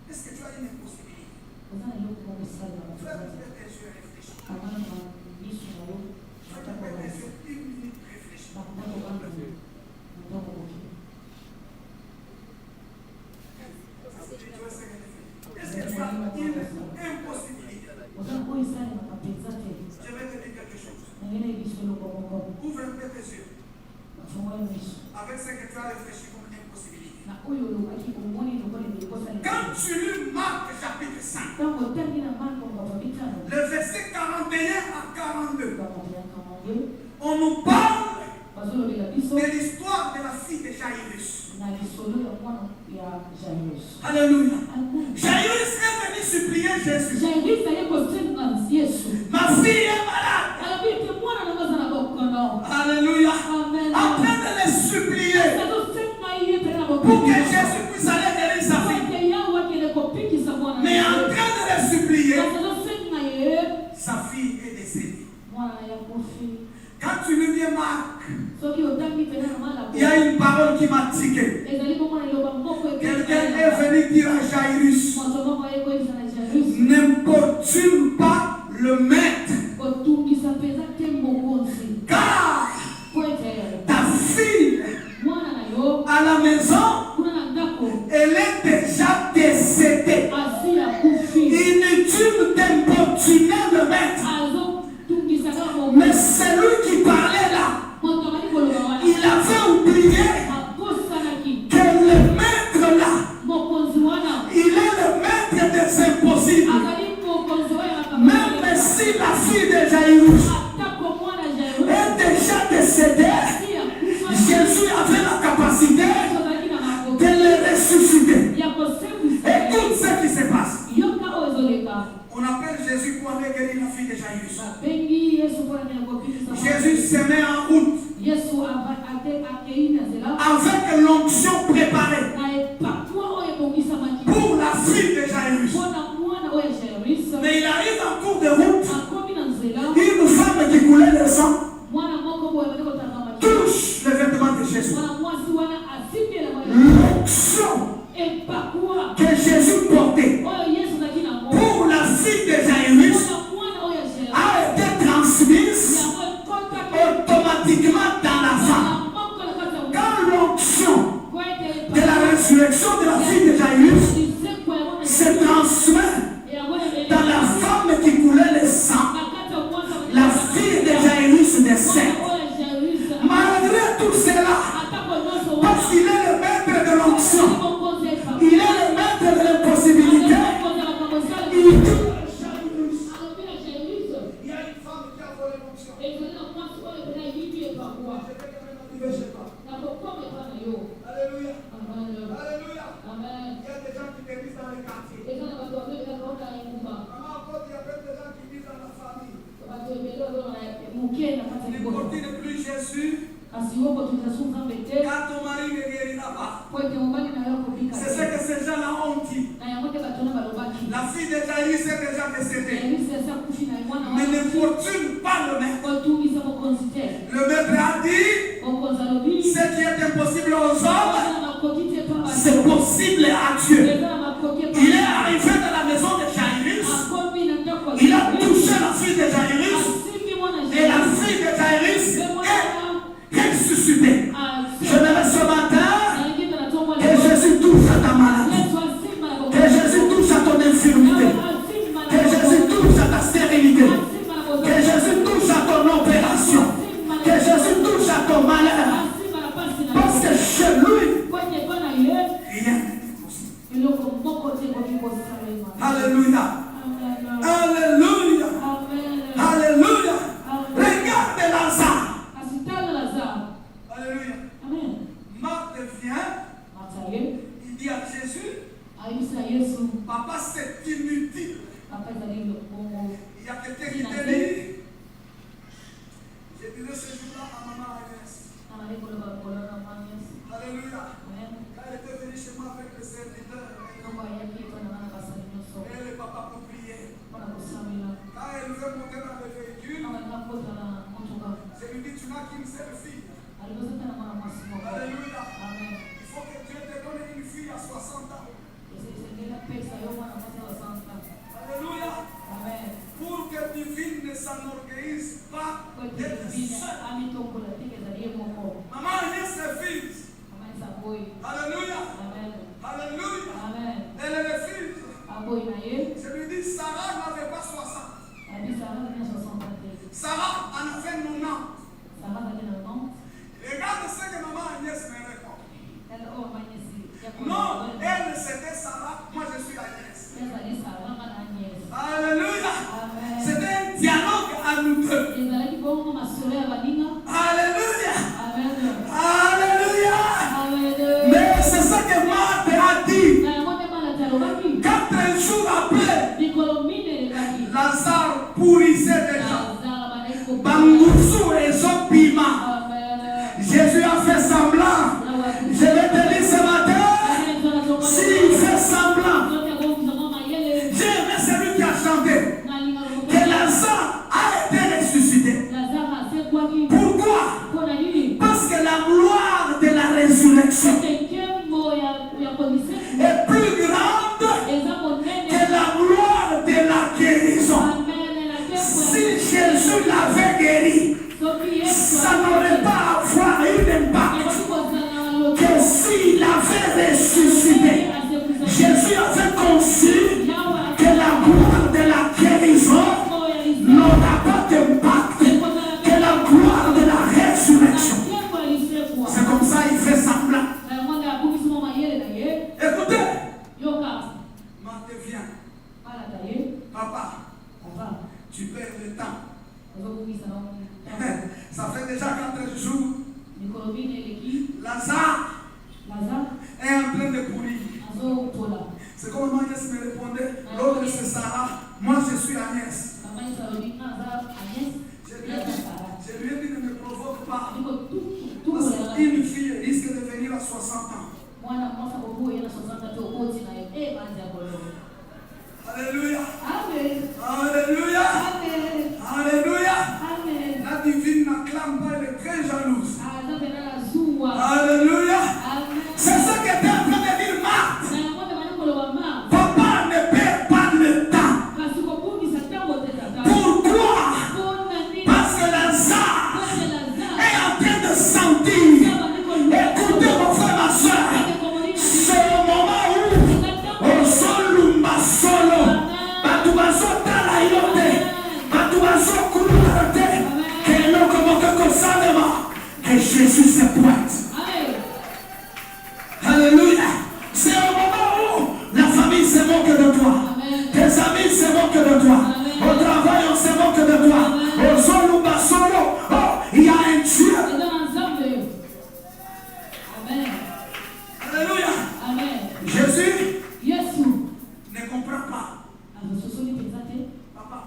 Est-ce que tu as une impossibilité? Frère, tes yeux réfléchis. Est-ce que tu as une impossibilité? Je vais te dire quelque chose. Ouvre un peu tes yeux. Avec ce que tu as réfléchi comme impossibilité. Quand tu lis Marc chapitre 5, le verset 41 à 42, on nous parle de l'histoire de la fille de Jairus. Alléluia. Jairus est venu supplier Jésus. Ma fille est malade. Alléluia. En train de les supplier pour que Jésus puisse aller guérir sa fille. Mais en train de les supplier, sa fille est décédée. Quand tu lis bien Marc, il y a une parole qui m'a tiqué. Quelqu'un est venu dire à Jairus, n'importune pas le maître, car ta fille à la maison, elle est déjà décédée. Inutile d'importuner le maître. Mais celui qui parlait là, il avait oublié que le maître là, il est le maître des impossibles. Même si la fille de Jairus est déjà décédée, Jésus avait la capacité de le ressusciter. Écoute ce qui se passe. On appelle Jésus pour aller guérir la fille de Jairus. Jésus se met en route avec l'onction préparée pour la fille de Jairus. Mais il arrive en cours de route, une femme qui coulait le sang touche le vêtement de Jésus. L'onction que Jésus portait pour la fille de Jairus a été transmise automatiquement dans la femme. Quand l'onction de la résurrection de la fille de Jairus se transmet dans la femme qui coulait le sang, la fille de Jairus décède. Malgré tout cela, parce qu'il est le maître de l'onction, il est le maître de l'impossibilité, il dit il y a une femme qui a volé l'onction. Alléluia. Alléluia. Il y a des gens qui te disent dans les quartiers. Maman, il y a des gens qui disent dans la famille. Ne plus Jésus. Quand ton mari ne guérira pas. C'est ce que ces gens-là ont dit. La fille de Jairus est déjà décédée. Mais n'importune pas le maître. Le maître a dit, ce qui est impossible aux hommes, c'est possible à Dieu. Il est arrivé dans la maison de Jairus. Il a touché la fille de Jairus. Et la fille de Jairus est ressuscitée. Je me ce matin, que Jésus touche à ta maladie. Que Jésus touche à ton infirmité. Que Jésus touche à ta stérilité. Que Jésus touche à ton opération. Que Jésus touche à ton malheur. Alléluia. Il faut que Dieu te donne une fille à 60 ans. Alléluia. Pour que Divine ne s'enorgueillisse pas d'être seule. Maman Agnès est fille. Alléluia. Alléluia. Elle est fille. Je lui dis, Sarah n'avait pas 60. Sarah en a fait 90 ans. Regarde ce que maman Agnès me répond. Non, elle c'était Sarah, moi je suis Agnès. Alléluia. C'était un dialogue à nous deux. Alléluia. Alléluia. Mais c'est ça que Marthe a dit. Quand un jour après, Lazare pourrissait déjà. Bangoussou et Zopima. Jésus a fait semblant. Je vais te dire ce matin, s'il fait semblant, j'aime celui qui a chanté que Lazare a été ressuscité. Pourquoi? Parce que la gloire de la résurrection est plus grande que la gloire de la guérison. Si Jésus l'avait guéri, ça n'aurait pas à avoir un impact que s'il avait ressuscité. Jésus avait conçu que la gloire de la guérison n'aura pas d'impact que la gloire de la résurrection. C'est comme ça il fait semblant. Écoutez, Marthe vient. Papa, tu perds le temps. Ça fait déjà 4 jours. Lazare est en train de courir. C'est comme Agnès me répondait. L'autre c'est Sarah. Moi je suis Agnès. Je lui ai dit ne me provoque pas. Parce qu'une fille risque de venir à 60 ans. Alléluia. Alléluia. Alléluia. La divine n'acclame pas, elle est très jalouse. Alléluia. C'est ce que tu es en train de dire, Marthe. Papa ne perd pas le temps. Pourquoi? Parce que Lazare est en train de sentir. Écoutez mon frère, ma soeur. C'est le moment où on solumba solo. Batubazo tala yote. Batubazo kuluate. Que l'on commence comme ça devant. Que Jésus se pointe. Alléluia. C'est un moment où la famille se moque de toi. Tes amis se moquent de toi. Au travail, on se moque de toi. Au solumba solo. Oh, il y a un Dieu. Alléluia. Jésus ne comprend pas. Papa,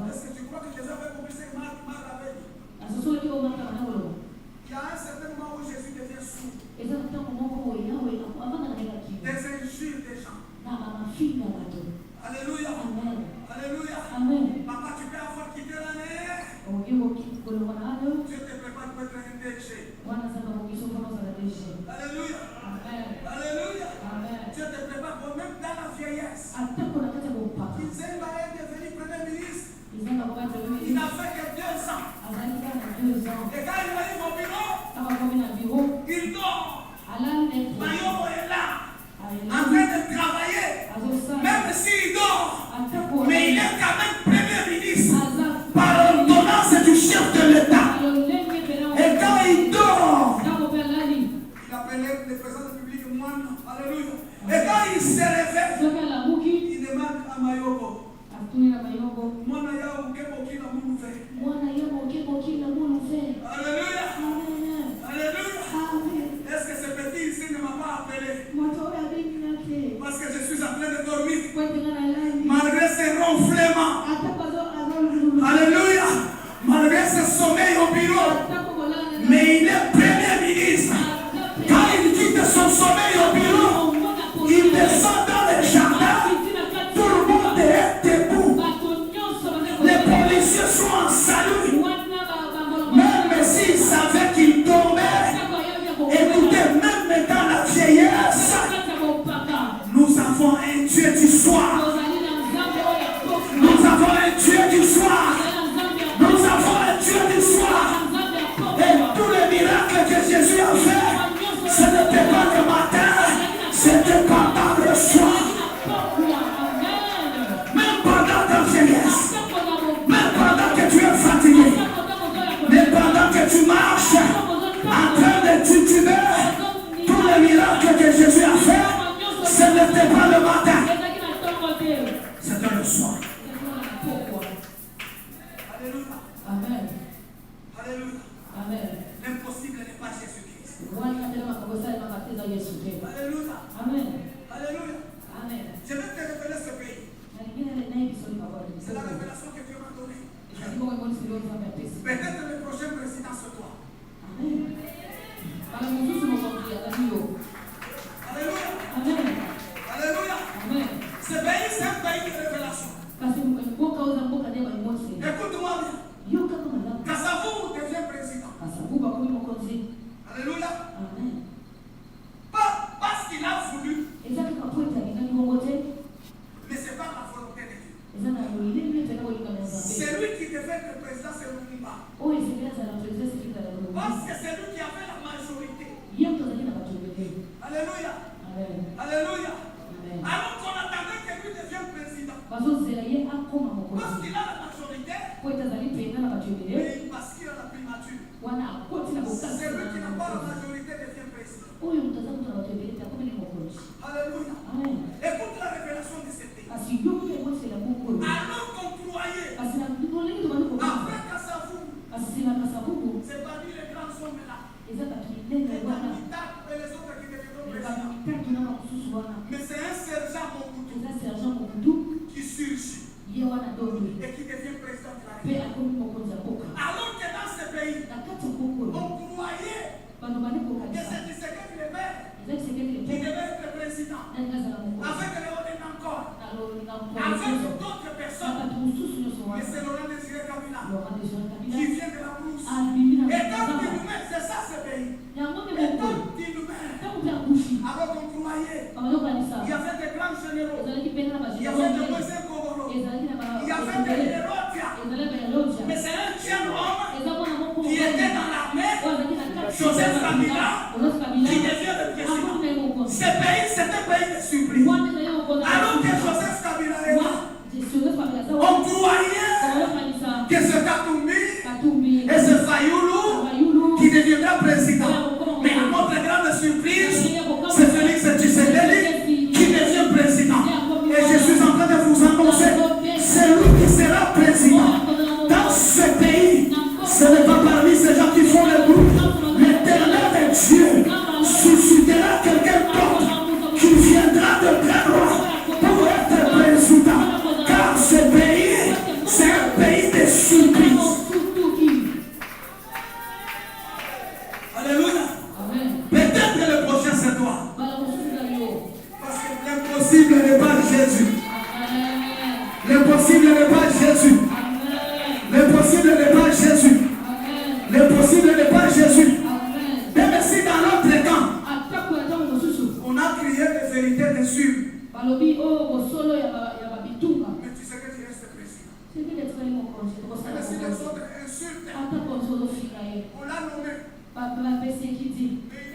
est-ce que tu crois que Jésus avait compris ce que Marthe avait dit? Il y a un certain moment où Jésus devient sourd. Des injures des gens. Alléluia. Alléluia. Papa, tu peux avoir quitté l'année. Dieu te prépare pour être un DG. Alléluia. Alléluia. Dieu te prépare pour même dans la vieillesse. Kizenga va devenir premier ministre. Il n'a fait que 2 ans. Et quand il arrive au bureau, il dort. Mayobo est là, en train de travailler. Même s'il dort, mais il est quand même premier ministre. Par l'ordonnance du chef de l'État. Et quand il dort, il appelait le président de la République moine. Alléluia. Et quand il se réveille, il demande à Mayobo. Mwana yao ukebokila muluve. Alléluia. Alléluia. Est-ce que ce petit ici ne m'a pas appelé? Parce que je suis en train de dormir. Malgré ses ronflements. Alléluia. Malgré ses sommeils au bureau. Mais il est premier ministre. Quand il quitte son sommeil au bureau, il descend dans le jardin. Tout le monde est debout. Les policiers les miracles que Jésus a fait, ce n'était pas le matin. C'était le soir. Alléluia. Amen. Alléluia. Amen. L'impossible n'est pas Jésus-Christ. Alléluia. Amen. Alléluia. Amen. Je vais te révéler ce pays. C'est la révélation que Dieu m'a donnée. Peut-être le prochain président c'est toi. Amen. Alléluia. Amen. Alléluia. Amen. Ce pays, c'est un pays de révélation. Écoute-moi bien. Kassavou devient président. Alléluia. Amen. Pas parce qu'il a voulu, mais ce n'est pas la volonté de Dieu. C'est lui qui devait être président, c'est Lumumba. Parce que c'est lui qui avait la majorité. Alléluia. Alléluia. Alors qu'on attendait que lui devienne président. Parce qu'il a la majorité, mais parce qu'il a la primature. C'est lui qui n'a pas la majorité devient président. Alléluia. Écoute la révélation de ce pays. Alors qu'on croyait, après Kassavou, c'est parmi les grands hommes là. Les Mitap et les autres qui deviendront présidents. Mais c'est un sergent Mobutu qui surgit et qui devient président de la République. Alors que dans ce pays, on croyait que c'est Tshisekedi le maire qui devait être président. Avec Léonen encore. Avec d'autres personnes. Mais c'est Laurent Désiré Kabila qui vient de la brousse. Et quand tu nous mets, c'est ça ce pays. Et quand tu nous mets, alors qu'on croyait, il y avait des grands généraux, il y avait des Moïse Kogoro, il y avait des Hérodia. Mais c'est un jeune homme qui était dans l'armée, Joseph Kabila, qui devient le président. Ce pays, c'est un pays de surprise. Alors que Joseph Kabila est là, on croyait que ce Katumbi et ce Fayoulou qui deviendra président. Mais à notre grande surprise, c'est Félix Tshisekedi qui devient président. Et je suis en train de vous annoncer, c'est lui qui sera président. Dans ce pays, ce n'est pas parmi ces gens qui font le bruit. L'éternel Dieu suscitera quelqu'un d'autre qui viendra de plein droit pour être président. Car ce pays, c'est un pays de surprise. Alléluia. Peut-être que le prochain c'est toi. Parce que l'impossible n'est pas Jésus. L'impossible n'est pas Jésus. L'impossible n'est pas Jésus. L'impossible n'est pas Jésus. Même si dans notre camp, on a crié des vérités dessus. Mais tu sais que tu restes président. Même si les autres insultent, on l'a nommé. Mais il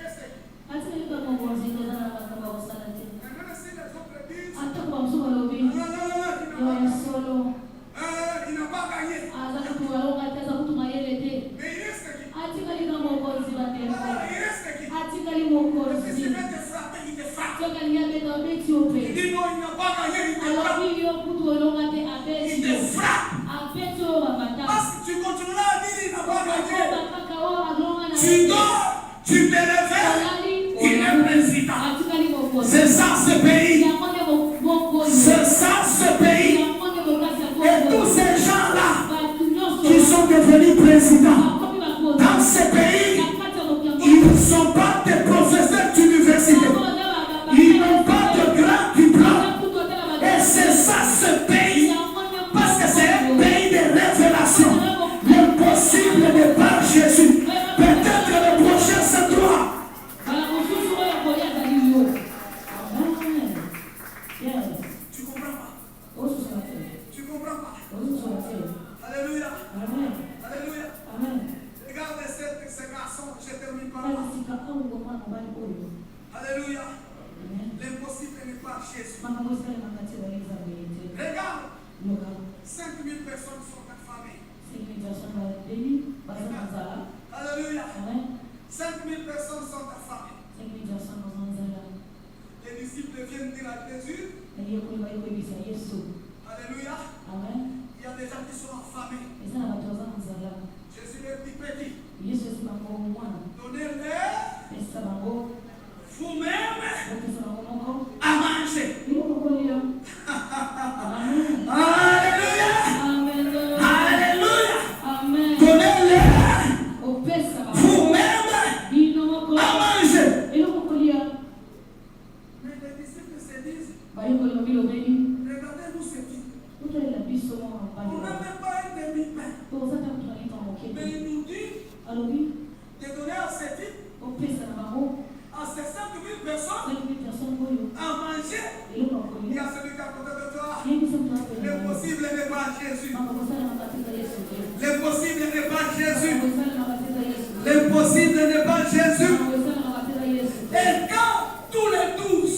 reste qui? Même si les autres disent, il n'a pas gagné. Mais il reste qui? Si tu veux te frapper, il te frappe. Il dit non, il n'a pas gagné, il te frappe. Parce que tu continueras à dire il n'a pas gagné. Tu dors, tu te réveilles, il est président. C'est ça ce pays. C'est ça ce pays. Et tous ces gens-là qui sont devenus présidents dans ce pays, ils ne sont pas des professeurs d'université. Ils n'ont pas de grand diplôme. Et c'est ça ce pays. Parce que c'est un pays de révélation. L'impossible n'est pas Jésus. Peut-être le prochain c'est toi. Tu comprends pas? Tu comprends pas? Alléluia. Alléluia. Regarde ces garçons, je termine par là. Alléluia. L'impossible n'est pas Jésus. Regarde. 5000 personnes sont affamées. Alléluia. 5000 personnes sont affamées. Les disciples viennent dire à Jésus. Alléluia. Amen. Il y a des gens qui sont affamés. Jésus leur dit petit. Donnez-leur vous-même à manger. Alléluia. Alléluia. Donnez-leur vous-même à manger. Mais les disciples se disent, regardez-nous ce qui. On n'a même pas un demi-pain. Mais il nous dit de donner à ces types, à ces 5000 personnes, à manger. Il y a celui qui est à côté de toi. L'impossible n'est pas Jésus. L'impossible n'est pas Jésus. L'impossible n'est pas Jésus. Et quand tous les 12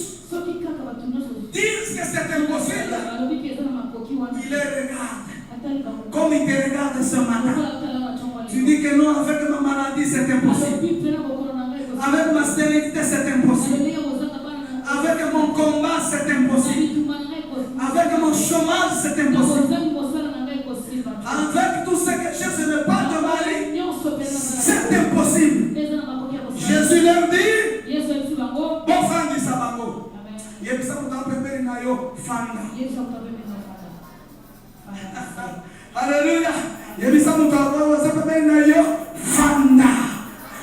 disent que c'est impossible, il les regarde. Comme il te regarde ce matin. Tu dis que non, avec ma maladie c'est impossible. Avec ma stérilité c'est impossible. Avec mon combat c'est impossible. Avec mon chômage c'est impossible. Avec tout ce que Jésus ne pas demandé, c'est impossible. Jésus leur dit, bon frère du Sabango. Alléluia. Fanda.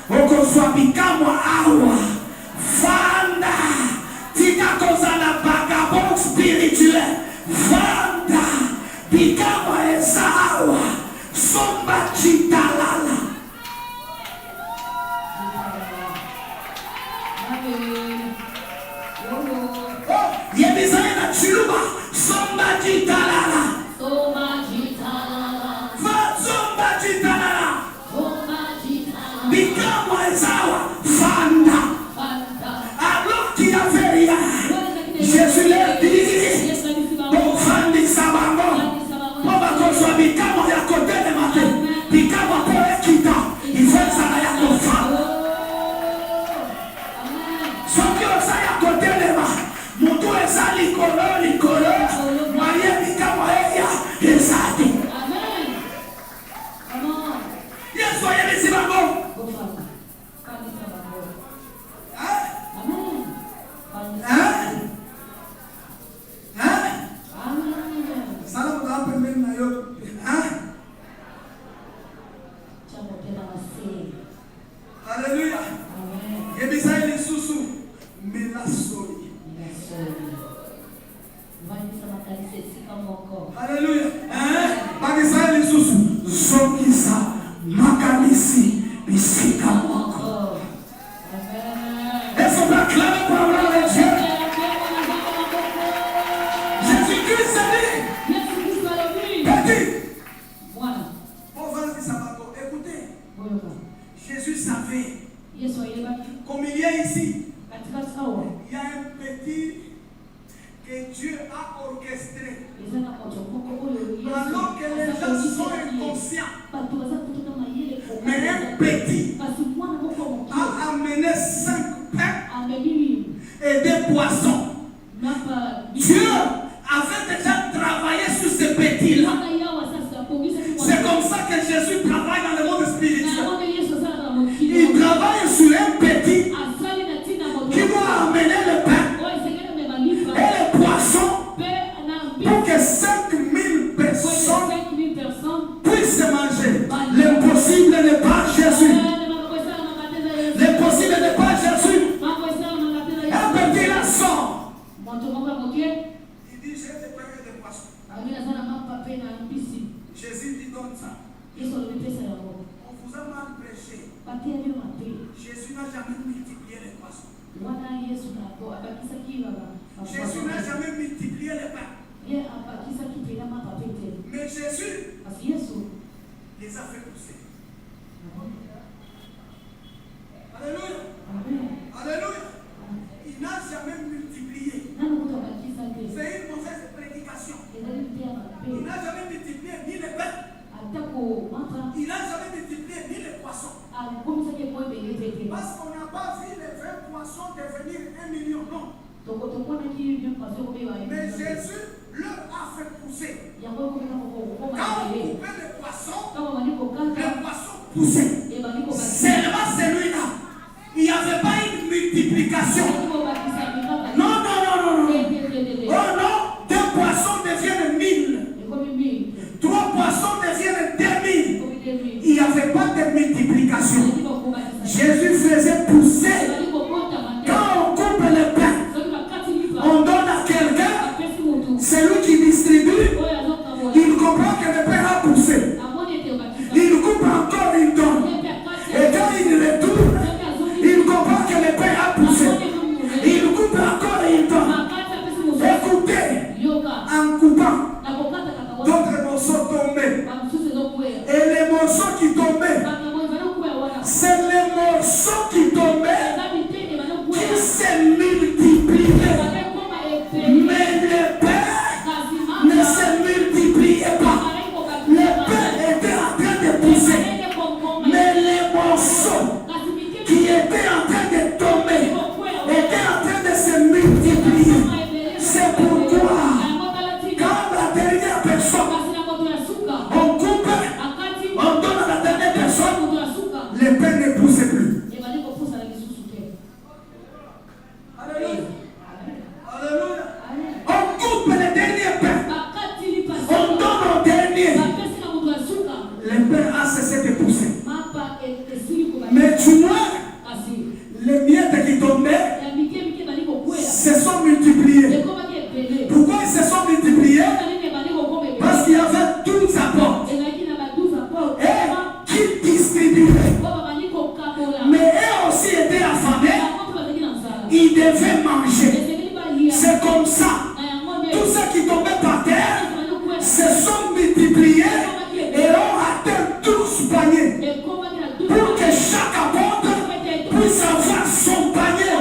Okoswabikamo awa. Fanda. Tika kozala vagabond spirituel. Fanda. Bikamo esawa. Somba chitalala. Yebizana chiluba. Somba chitalala. Fanda. Alors qu'il y avait rien, Jésus leur dit, bon Fandi Sabango, bon Bakoswa Bikamo ya côté de maté, Bikamo pour Ekita, il faut que ça aille à ton femme. Sauf que ça aille à côté de ma, Moutou et ça l'icolo, Marie Bikamo Eya, et ça dit. Yes, soyez les Sabango. Alléluia. Et bien ça il est sous mais la soli. Alléluia. Pas ça il est sous zokisa makanisi bisika moko. Est-ce qu'on va clamer pour avoir le Dieu? Jésus-Christ a dit. Petit. On va dire ça maintenant. Écoutez. Jésus savait. Comme il y a ici, il y a un petit que Dieu a orchestré. Alors que les gens sont inconscients. Mais un petit a amené 5 pains et des poissons. Dieu avait déjà travaillé sur ce petit-là. C'est comme ça que Jésus travaille dans le monde spirituel. Il travaille sur un petit qui doit amener le pain et le poisson pour que 5000 personnes puissent manger. L'impossible n'est pas Jésus. L'impossible n'est pas Jésus. Un petit là sort. Il dit j'ai des pains et des poissons. Jésus dit donne ça. On vous a mal prêché. Jésus n'a jamais multiplié les poissons. Jésus n'a jamais multiplié les pains. Mais Jésus les a fait pousser. Alléluia. Alléluia. Il n'a jamais multiplié. C'est une mauvaise prédication. Il n'a jamais multiplié ni les pains. Il n'a jamais multiplié ni les poissons. Parce qu'on n'a pas vu les 20 poissons. poissons devenir 1 million, non. Mais Jésus leur a fait pousser. Quand on coupait les poissons poussaient. Seulement celui-là, il n'y avait pas une multiplication. Non. Oh non, 2 poissons deviennent 1000. 3 poissons deviennent 2000. Il n'y avait pas de multiplication. Jésus faisait pousser. Quand on coupe le pain, on donne à quelqu'un. C'est lui qui distribue. Il comprend que le pain a poussé. Il coupe encore, il donne. Et quand il retourne, il comprend que le pain a poussé. Il coupe encore et il donne. Écoutez, en coupant, d'autres morceaux tombaient. Et les morceaux qui tombaient, c'est les morceaux qui tombaient qui se multipliaient. Mais le pain ne se multipliait pas. Le pain était en train de pousser. Mais les morceaux qui étaient en train de tomber étaient en train de se multiplier. C'est pourquoi, quand la dernière personne, on coupe, on donne à la dernière personne, le pain ne pousse plus. Alléluia. Alléluia. On coupe le dernier pain. On donne au dernier. Le pain a cessé de pousser. Mais tu vois, les miettes qui tombaient se sont multipliées. Pourquoi ils se sont multipliés? Parce qu'il y avait 12 apôtres. Et qui distribuaient. Mais eux aussi étaient affamés. Ils devaient manger. C'est comme ça. Tous ceux qui tombaient par terre se sont multipliés et ont atteint 12 paniers. Pour que chaque apôtre puisse avoir son panier.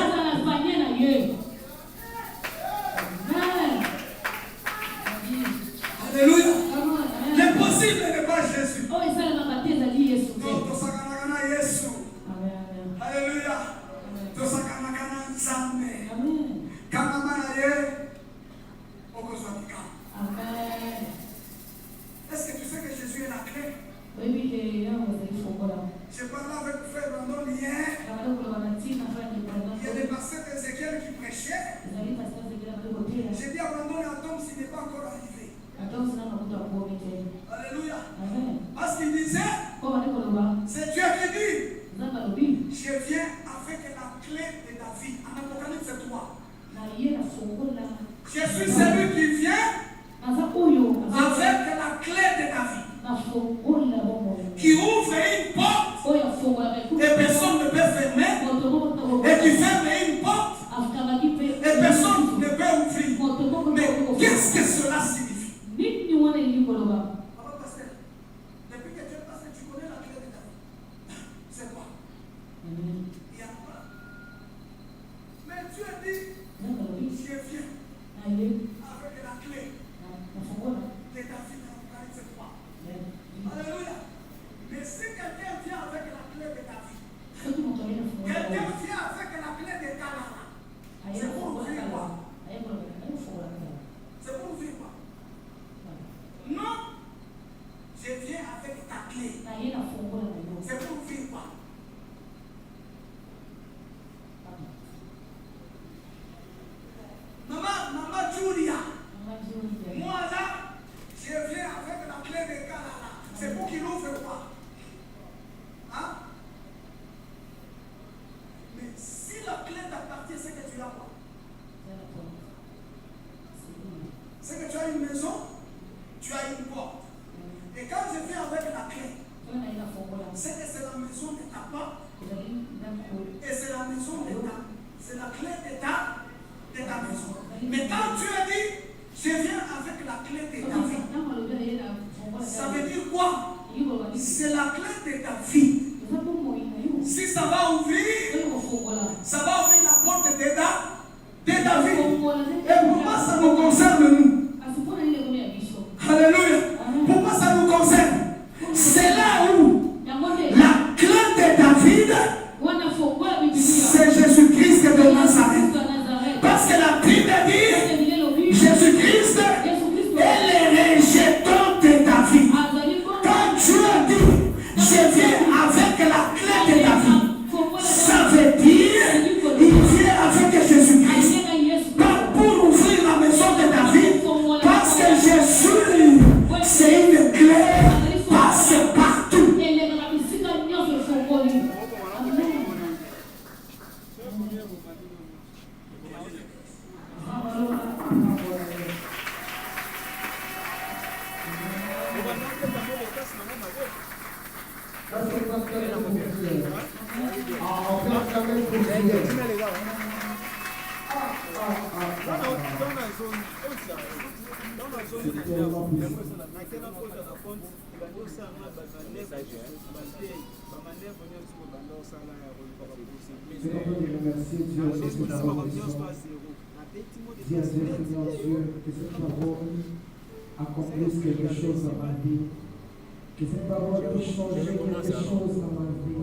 Alléluia. L'impossible n'est pas Jésus. Alléluia. Est-ce que tu sais que Jésus est la clé? Je parlais avec frère Brandon hier. Il y a des pasteurs d'Ézéchiel qui prêchaient. J'ai dit à Brandon, Adam s'il n'est pas encore arrivé. Alléluia. Parce qu'il disait, c'est Dieu qui dit, je viens avec la clé de David. En Apocalypse 3. Je suis celui qui vient avec la clé de David. Qui ouvre une porte et personne ne peut fermer. Et qui ferme une porte et personne ne peut ouvrir. Mais qu'est-ce que cela signifie? Alors, pasteur, depuis que tu es pasteur, tu connais la clé de David. C'est quoi? Il y a quoi? Mais Dieu dit, je viens avec la clé de David dans Apocalypse 3. Alléluia. Mais si quelqu'un vient avec la clé de David, quelqu'un vient avec la clé de Talala, c'est pour ouvrir quoi? C'est pour ouvrir quoi? Non. Je viens avec ta clé. C'est pour ouvrir quoi? Maman Julia. Moi là, je viens avec la clé de Talala. C'est pour qu'il ouvre quoi? Hein? Mais si la clé t'appartient, c'est que tu l'as quoi? C'est que tu as une maison, tu as une porte. Et quand je viens avec la clé, c'est que c'est la maison de ta porte. Et c'est la maison de ta. C'est la clé de ta maison. Mais quand tu as dit, je viens avec la clé de David, ça veut dire quoi? C'est la clé de David. Si ça va ouvrir, ça va ouvrir la porte de David. Et pourquoi ça nous concerne nous? Alléluia. Pourquoi ça nous concerne? C'est là où la clé de David, c'est Jésus-Christ de accomplisse quelque chose dans ma vie, que cette parole puisse changer quelque chose dans ma vie,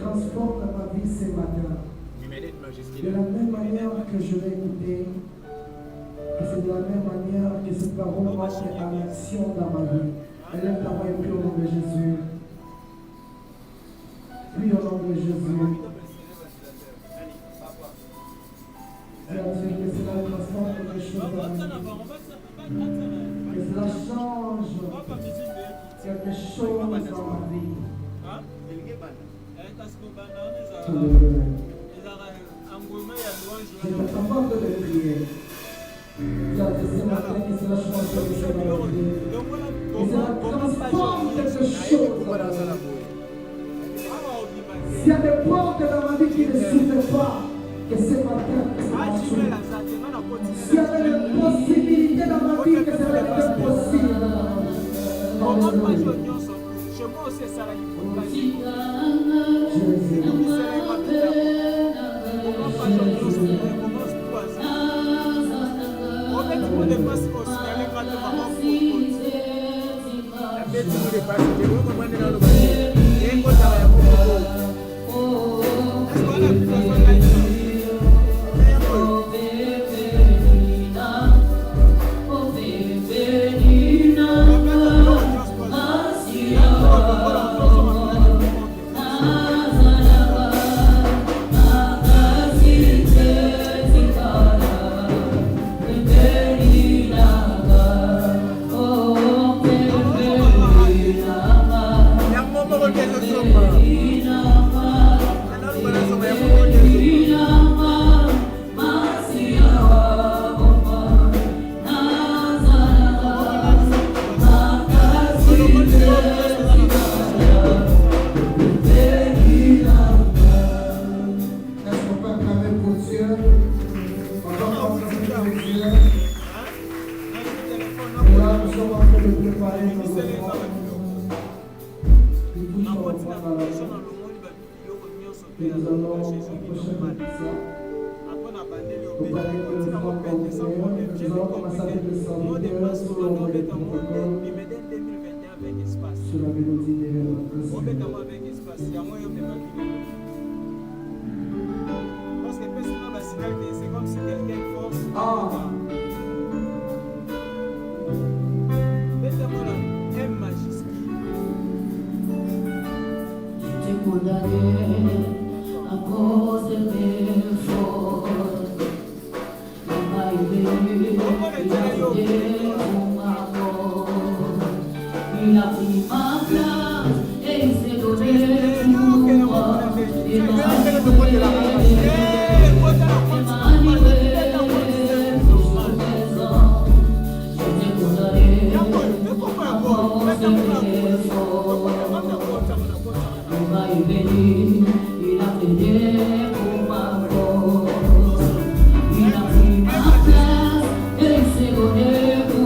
transforme dans ma vie ce matin. De la même manière que je l'ai écouté, que c'est de la même manière que cette parole marche en action dans ma vie. Élève ta main et prie au nom de Jésus. Prie au nom de Jésus. Dis à Dieu que cela transforme quelque chose dans ma vie. Que cela change quelque chose dans ma vie. Alléluia. C'est ta capable de prier. Dis à Dieu ce matin que cela change quelque chose dans ma vie. Que cela transforme quelque chose dans ma vie. S'il y a des portes dans ma vie qui ne s'ouvrent pas, que ce matin, s'il y avait des possibilités dans ma vie, que ça va être possible. Il a pris ma place et il s'est donné pour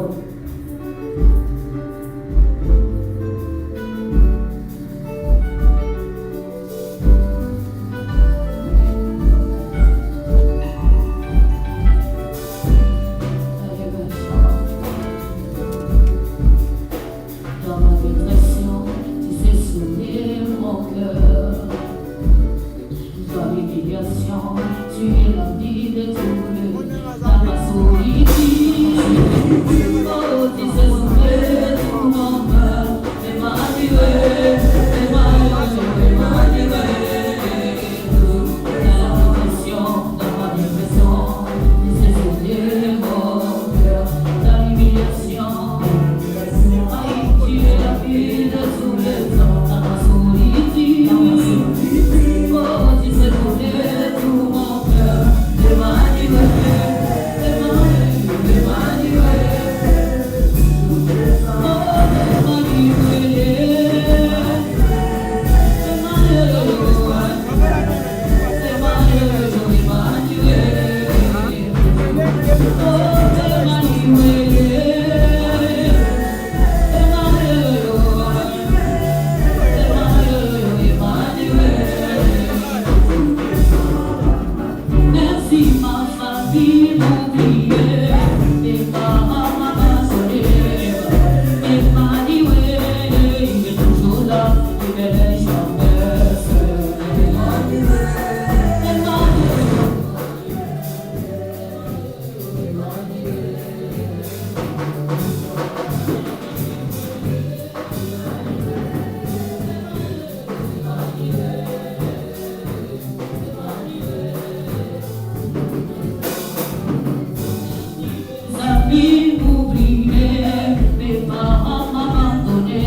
parole. Dans ma dépression, tu sais sourire mon cœur. Dans l'humiliation, tu es la vie de tous les. Dans ma solitude, oh, tu sais sourire tout mon cœur. Emmanuel, Emmanuel, Emmanuel. Dans ma dépression, tu sais sourire mon cœur. Dans l'humiliation, tu es la vie de tous les hommes. Dans ma solitude, oh, tu sais sourire tout mon cœur. Emmanuel, Emmanuel, Emmanuel. Oh, merci ma famille m'oublier, mes parents m'abandonner. Emmanuel, il est toujours là, il est jamais seul. Emmanuel. Amis m'oublier, mes parents m'abandonner.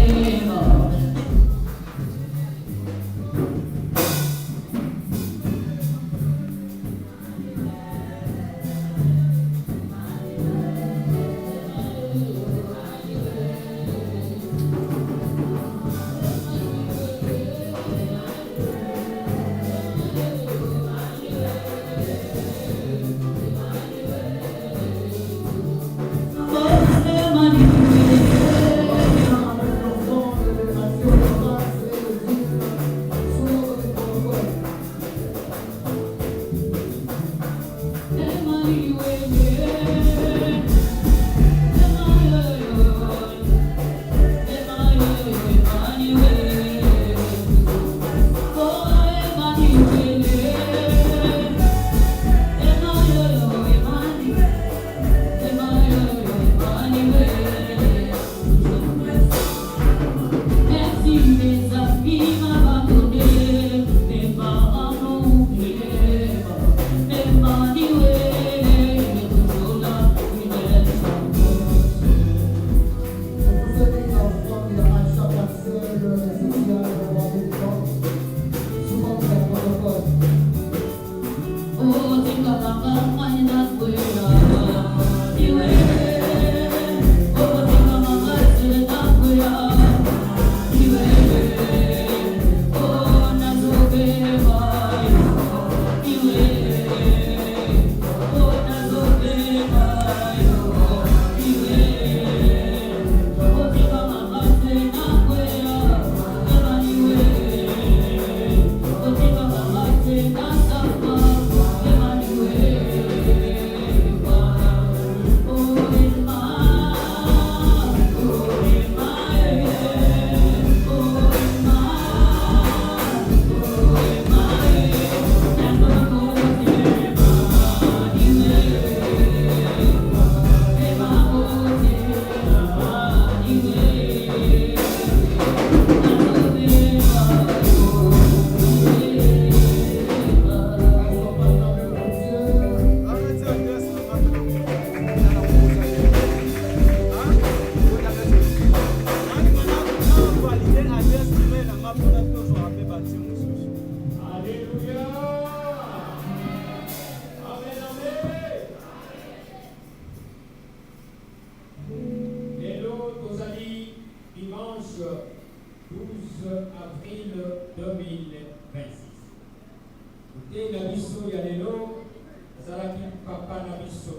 Papa Nabiso,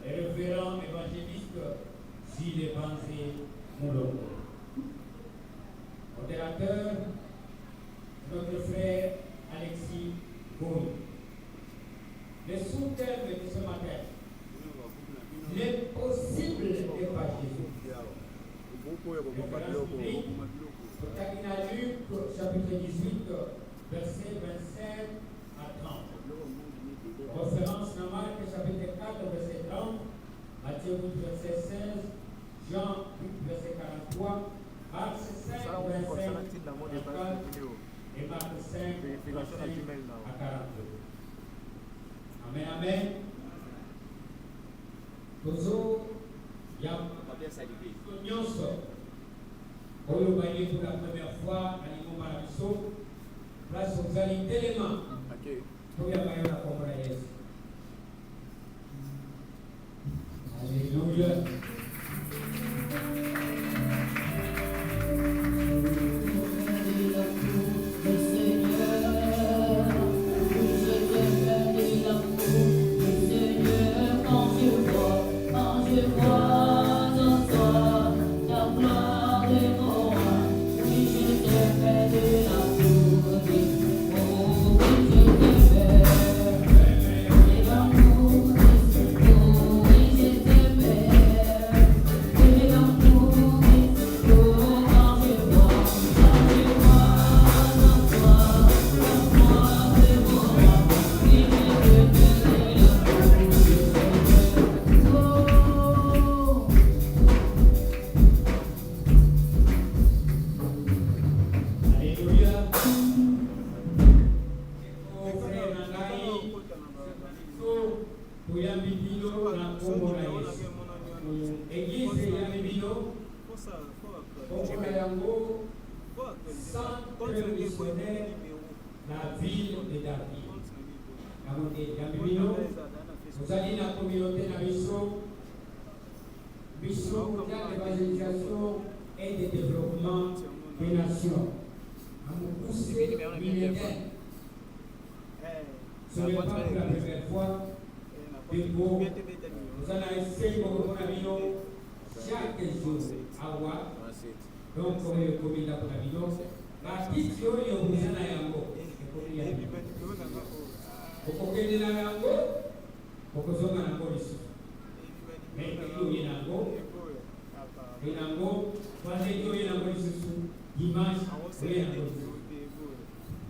le révérend évangéliste Gilles Evanzé Moulongo. Modérateur, notre frère Alexis Goy. Le sous-thème de ce matin, l'impossible n'est pas Jésus. Référence biblique, au Luc, chapitre 18, versets 25 à 30. Référence dans Marc, chapitre 4, verset 30, Matthieu 8, verset 16, Jean 8, verset 43, Marc 5, 25 à 34, et Marc 5, 25 à 42. Amen, amen. Toujours, il y a nyonso oyo baye pour la première fois à niveau marabiso place ozali telema pour ya bayo na kombo na Yesu. Alléluia.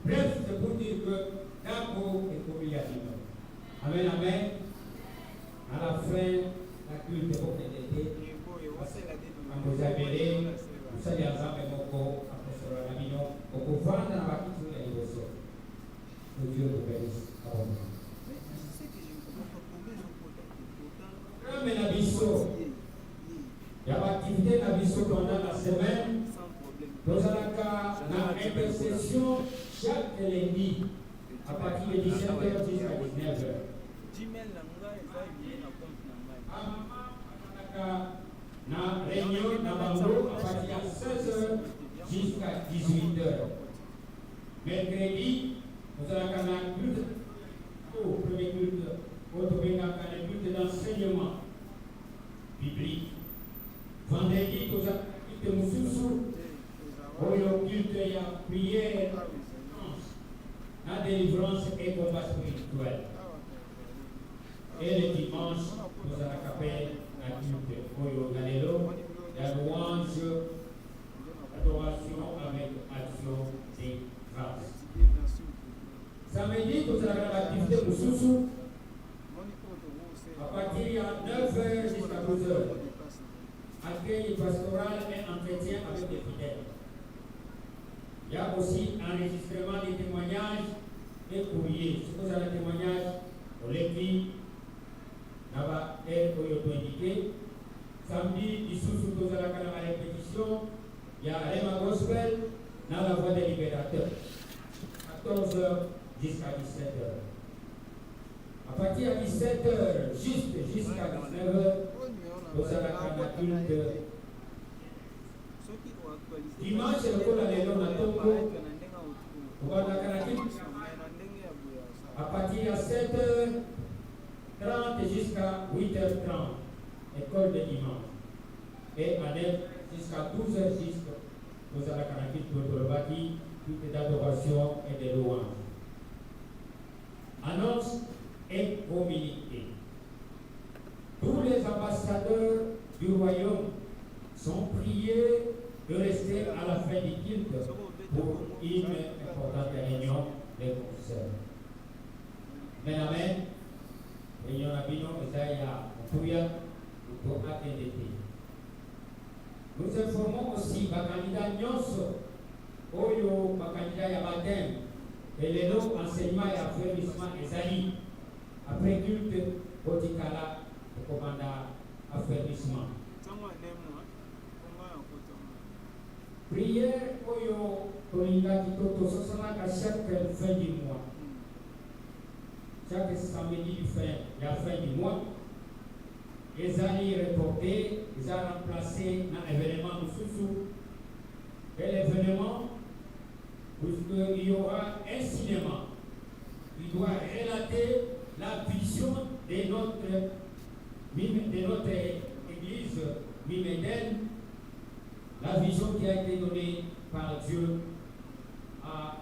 Bref, c'est pour dire que d'accord est comme il y a dit. Amen, amen. À la fin, la culte est pour l'été. Quand vous avez vous savez, ensemble, apostole Lamino, on peut vendre dans la petite sur les négociations. Que Dieu vous bénisse. Amen. Il y a une activité dans la pendant la semaine. Nous allons faire une intercession chaque lundi à partir de 17h jusqu'à 19h. La réunion dans Bango à partir de 16h jusqu'à 18h. Mercredi, nous allons faire un culte au premier culte, un culte d'enseignement biblique. Vendredi, nous allons faire un culte de Moussoussou. Au culte, il y a prière, la délivrance et combat spirituel. Et le dimanche, nous allons faire la culte. Au Galélo, la louange, adoration avec action des grâces. Samedi, nous allons faire l'activité de Moussoussou. À partir de 9h jusqu'à 12h. Accueil pastoral et entretien avec les fidèles. Il y a aussi enregistrement des témoignages et courriers. Si vous avez un témoignage, on l'écrit là-bas et on peut indiquer. Samedi, ici, sous vous avez la répétition, il y a Rema Gospel dans la voie des libérateurs. 14h jusqu'à 17h. À partir de 17h jusqu'à 19h, vous avez la culte. Dimanche, c'est le coup de l'élection de Tongo. À partir de 7h30 jusqu'à 8h30, école de dimanche. et à 9 jusqu'à 12h jusqu'à nous allons canaliser pour le bâti, toutes d'adoration et de louange. Annonce et communiqué. Tous les ambassadeurs du royaume sont priés de rester à la fin du culte pour une importante réunion de concert. Amen. Réunion à Bino, Isaiah, Touya, pour ATDT. Nous informons aussi les candidats Nyonso, Oyo, les candidats Yabatem, et les noms enseignement et affaiblissement Ezali, après culte, Botikala, le commandant affaiblissement. Prière, Oyo, Tolinga, Tito, Sosana, à chaque fin du mois. Chaque samedi du fin, la fin du mois. Les années reportées, ils ont remplacé un événement de Soussou. Et l'événement, puisqu'il y aura un cinéma, il doit relater la vision de notre église Mimédène, la vision qui a été donnée par Dieu à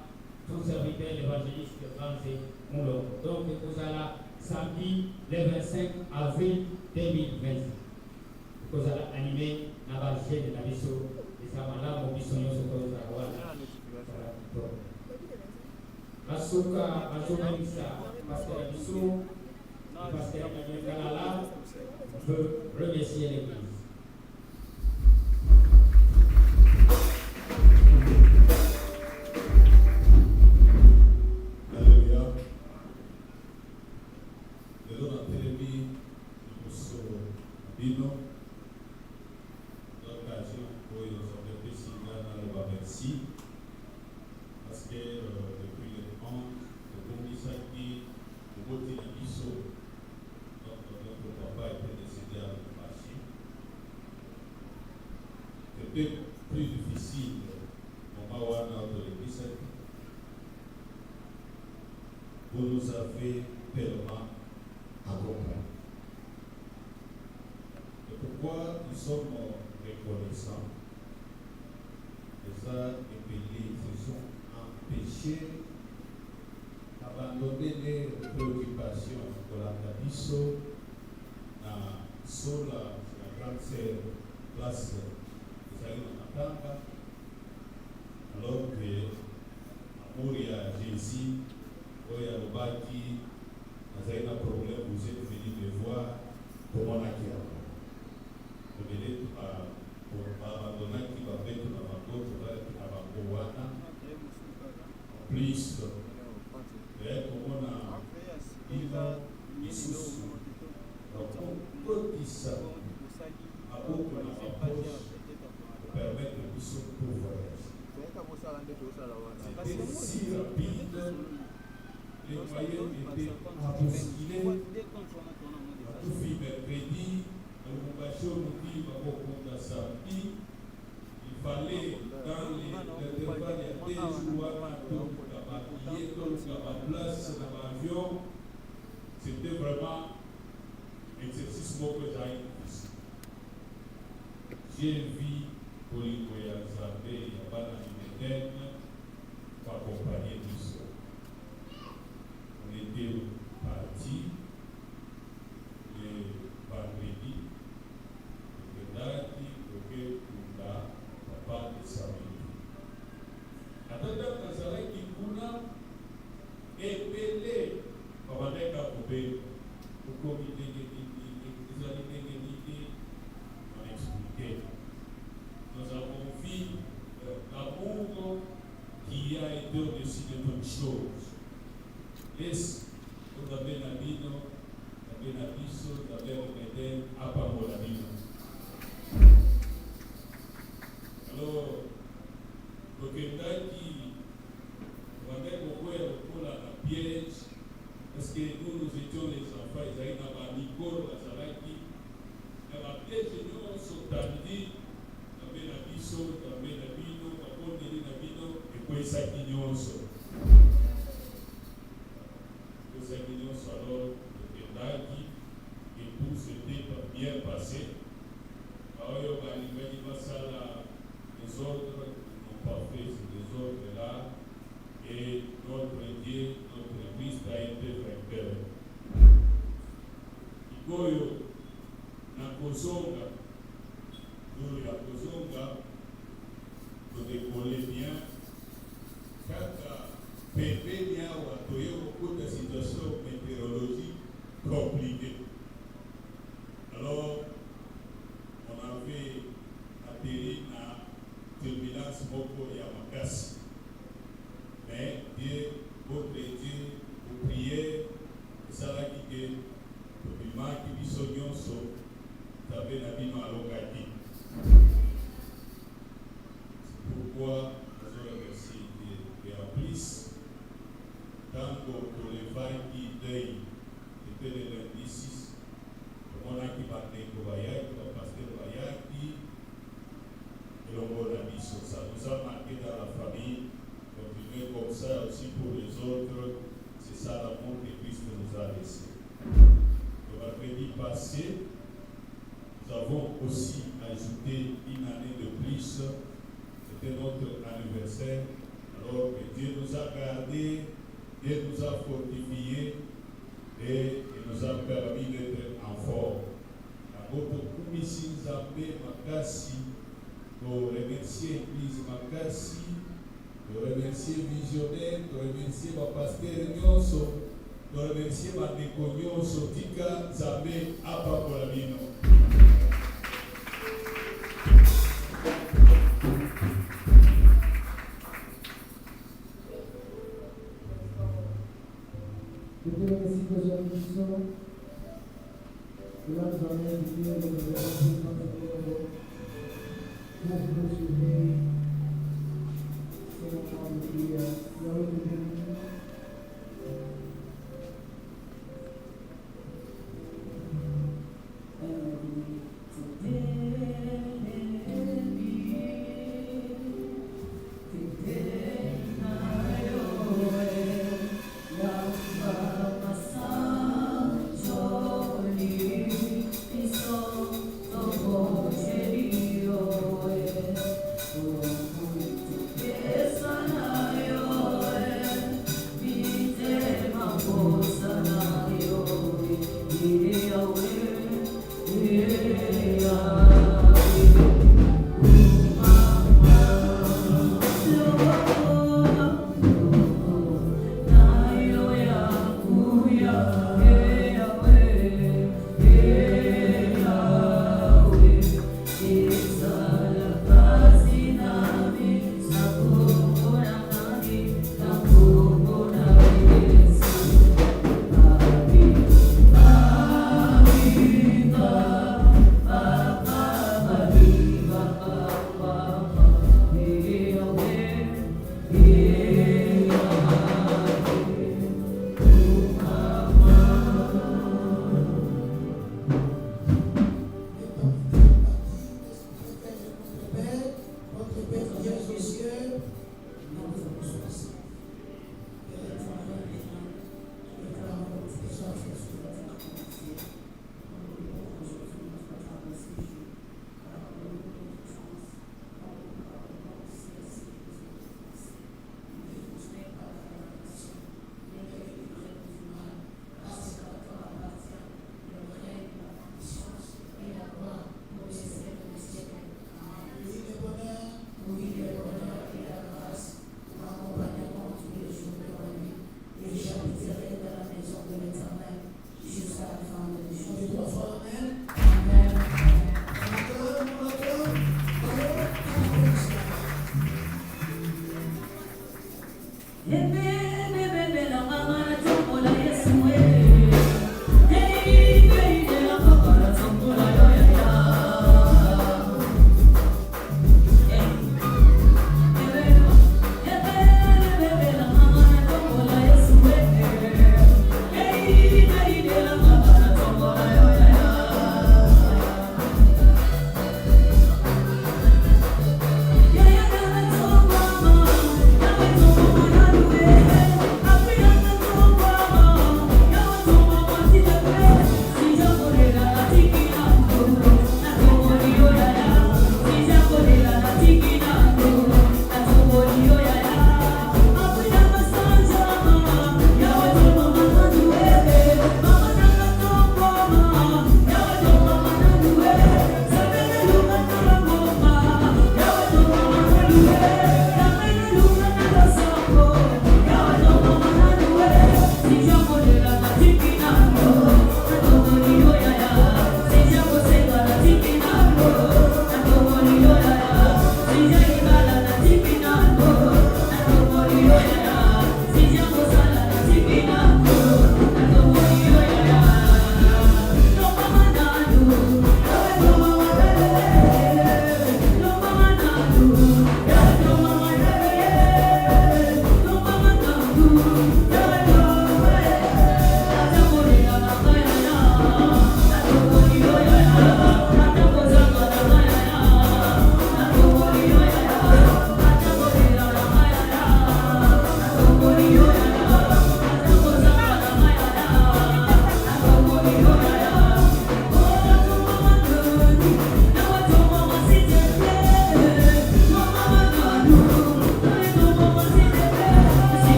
son serviteur, l'évangéliste Franzé Moulon. Donc, vous allez samedi, le 25 avril 2020. Vous allez animer la barrière de la mission. Et ça va là, mon mission, se pose à voir. Asuka, Ajomanissa, Pasteur Abissou, Pasteur Kalala, veut remercier l'église. Plus difficile au Mawana de l'église. Vous nous avez tellement accompagnés. Et pourquoi nous sommes reconnaissants? Les uns épelés se sont empêchés d'abandonner les préoccupations de la Tabiso sur la grande place. Alors que Amouria, Jésus, Oya Lobaki, vous avez un problème, vous êtes venu me voir comment on a qui a. Vous venez pour abandonner qui va mettre dans ma côte, en plus, comment on a il va Issous, donc on peut dire ça, à beaucoup de la poche. Permettre de se pouvoir. C'était si rapide, les moyens étaient impossibles. Tout fit mercredi, le Moubacho nous dit que samedi, il fallait dans l'intervalle de 2 jours à la place, dans l'avion. C'était vraiment un exercice que j'ai vu. Pour les voyages il y a pas d'animène pour accompagner tout ça. On était partis le vendredi, le lundi, le papa de samedi. Attendant Nazareth qui kuna épelé pour aller à Kobe, pour communiquer des années on expliquait. Nous avons vu l'amour qui a été au-dessus de toutes choses. Laisse, vous avez la vie, vous avez la vie, vous avez le à part la vie. Alors, le Kenda qui va mettre au coin pour la piège, parce que nous étions les enfants, ils avaient dans la Nicole, la Saraki, et la piège, nous sommes samedi. La biso, la bino, la bonne la bino, et puis ça qui nous sommes. Nous avons alors le Kendaki, et tout s'était bien passé. Alors, il y a autres n'ont pas fait sur les autres là. Et notre Dieu, notre Christ a été vainqueur. Ikoyo, na kozonga, nous la kozonga, nous décoller bien. Kaka, pepe niawa, toyo beaucoup de situations météorologiques compliquées. Alors, on avait atterri à turbulence beaucoup et à Makassi. Mais Dieu, votre Dieu, vous priez, ça va quitter, pour lui marquer du sognon, ça va l'abîme à l'occasion. C'est pourquoi nous avons remercié Dieu et en plus, tant pour les vagues qui deuil, c'était le lundi 6, on a qui va tenir au voyage, qui va passer au voyage, et l'on va la mission. Ça nous a marqué dans la famille. Continuer comme ça aussi pour les autres, c'est ça l'amour que Christ nous a laissé. Le vendredi passé, nous avons aussi ajouté une année de plus. C'était notre anniversaire. Alors que Dieu nous a gardés, Dieu nous a fortifiés et il nous a permis d'être en forme. À votre commission Zambé Makassi, pour remercier l'Église Makassi, de remercier Visionnaire, de remercier ma pasteur Nyonso, de remercier ma Neko Nyonso, Tika Zambé Apakolabino. Je te remercie pour cette mission. Et là, nous allons inviter les représentants de pour nous suivre. C'est le temps de prière. Nous allons te bénir.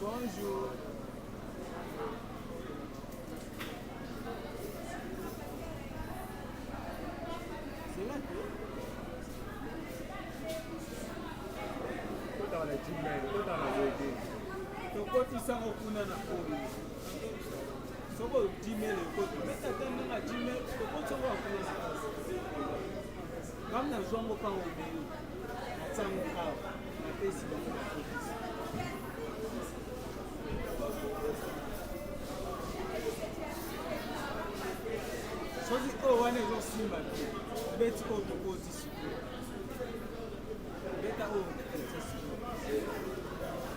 Bonjour. C'est là que dans la Gmail, dans la web. Donc quand ils sont au Kuna na Kori, so go Gmail et code. Mais ça donne na Gmail, so quand tu vas au Kuna na Kori. Comme na zongo pa o mail. Tsango ka. Na pesi ba ko. So the one is not simba. Bet ko to go this. Beta o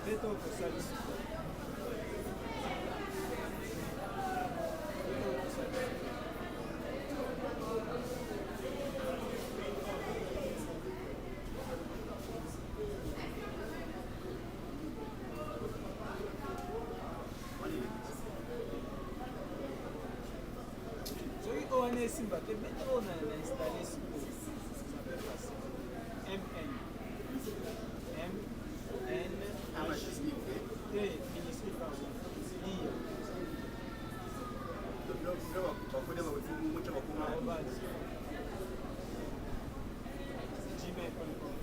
beta o service. On est simba, que maintenant on a installé ce mot. Ça fait facile. MN. H. Ministre pardon. Gmail.com.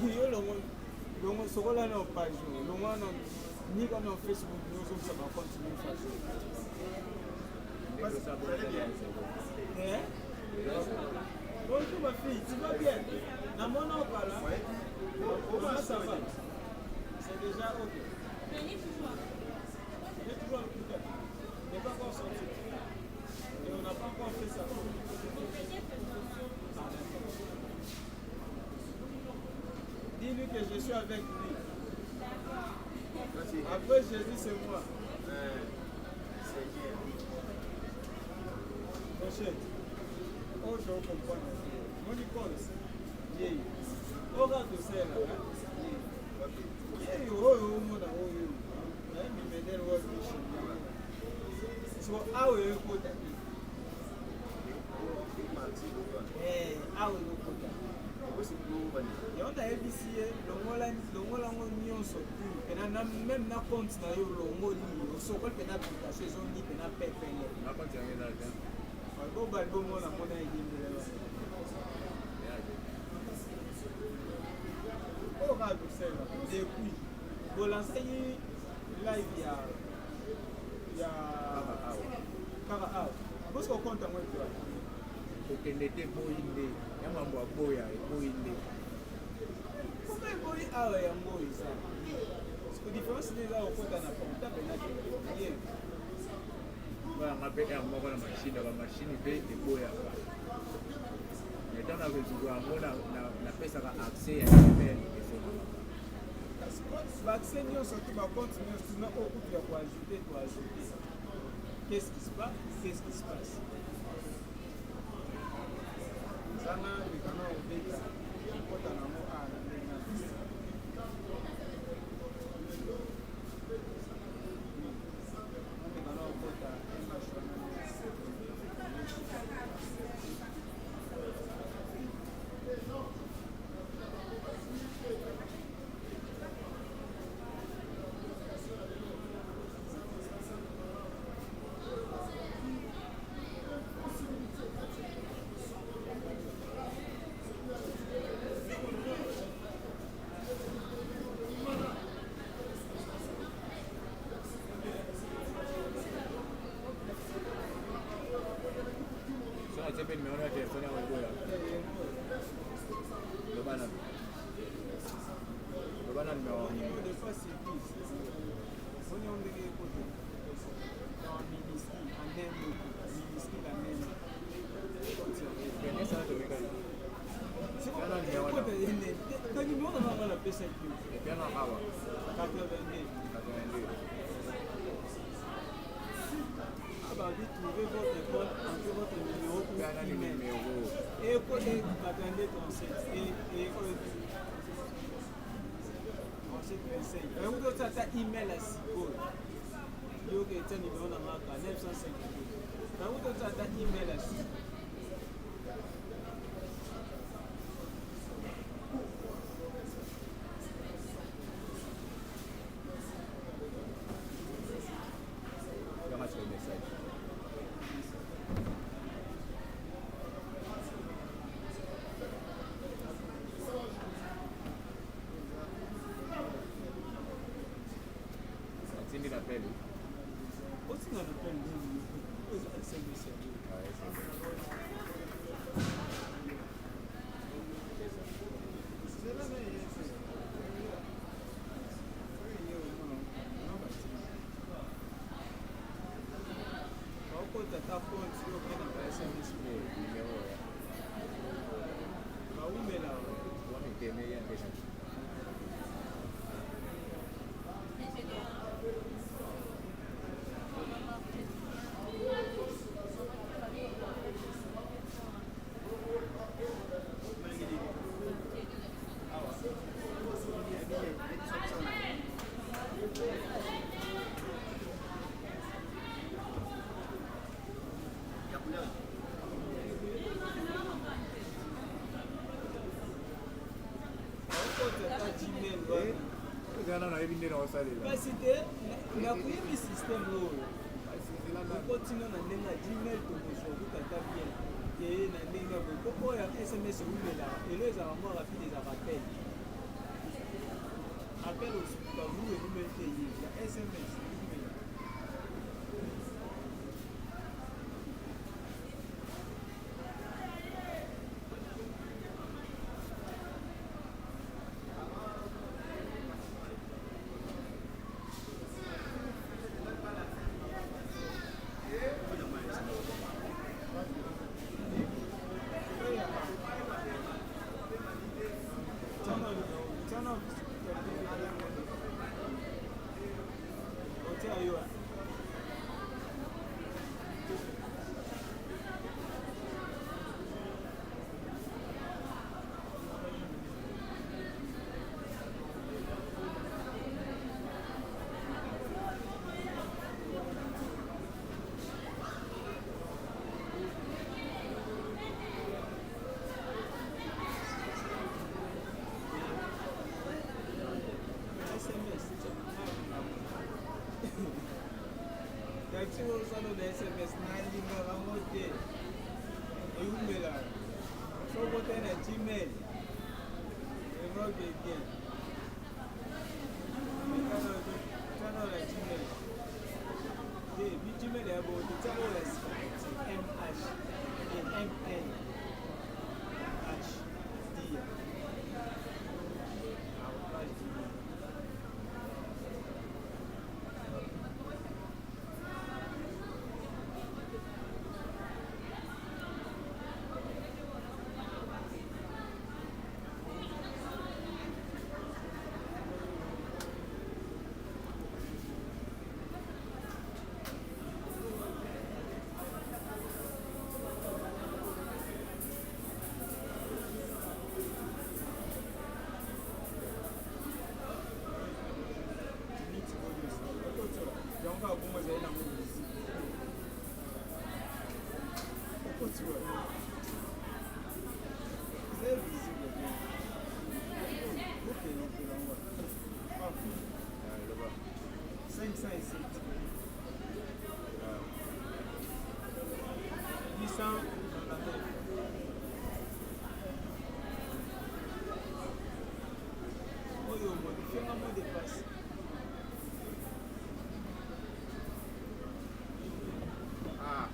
Yo longo sokola na page longo na ni comme na Facebook nous sommes ça va continuer faire bonjour ma fille, tu vas bien? Na mon nom là. Comment ça va? C'est déjà ok. Elle est toujours en tout cas. Elle n'est pas encore sortie. Et on n'a pas encore fait ça. Dis-lui que je suis avec lui. Après Jésus, c'est moi. Prochaine. Oh, je comprends. Mon école, c'est. Oh, regarde ça là. Oh, mon amour. Mais me donne votre mission. So, how will you put that? How will you put that? Yonda ABCA, longola nyonso tu pena même na compte na yo longo li so ko pena application zo ni pena pepele na compte ya ngela ta go ba go mona mona ngindele o ga do sela depuis bo lancer live ya kara parce qu'on compte moi tu okende te boyinde ya mambo ya boya boyinde pourquoi boyi awa ya ngoyi ça parce que différence des là au compte na portable na bien voilà ma BR moko na machine be de boya ba mais dans la réseau ngona na pesa ka accès ya email et phone vaccin surtout va continuer sinon au bout de ajouter. Qu'est-ce qui se passe? Ça n'a le canal au bêta. Quand on a trouver votre compte, entrez votre numéro ou email. Et attendez ton site. Et ensuite 25. Mais vous avez ta email à Sigo. Il y a un numéro dans ma carte 950. Mais vous avez ta email à Sigo. C'était la première système on continue na ndenge ya Gmail tokozwa kutata bien et na ndenge beaucoup ya SMS umela elo ezala moins rapide ezala appel au vous et vous mettez ya SMS solo de SMS nalinga bango te eumela soko te na Gmail eroge bien kana na Gmail te bi Gmail ya bo te tsalo la MH et MN H dia Moi, j'ai la musique. Pourquoi tu vois? C'est visible. Ok, donc là, on va. 500 et 7. 800 dans la tête. Moi, je modifie un mot de passe. Ah.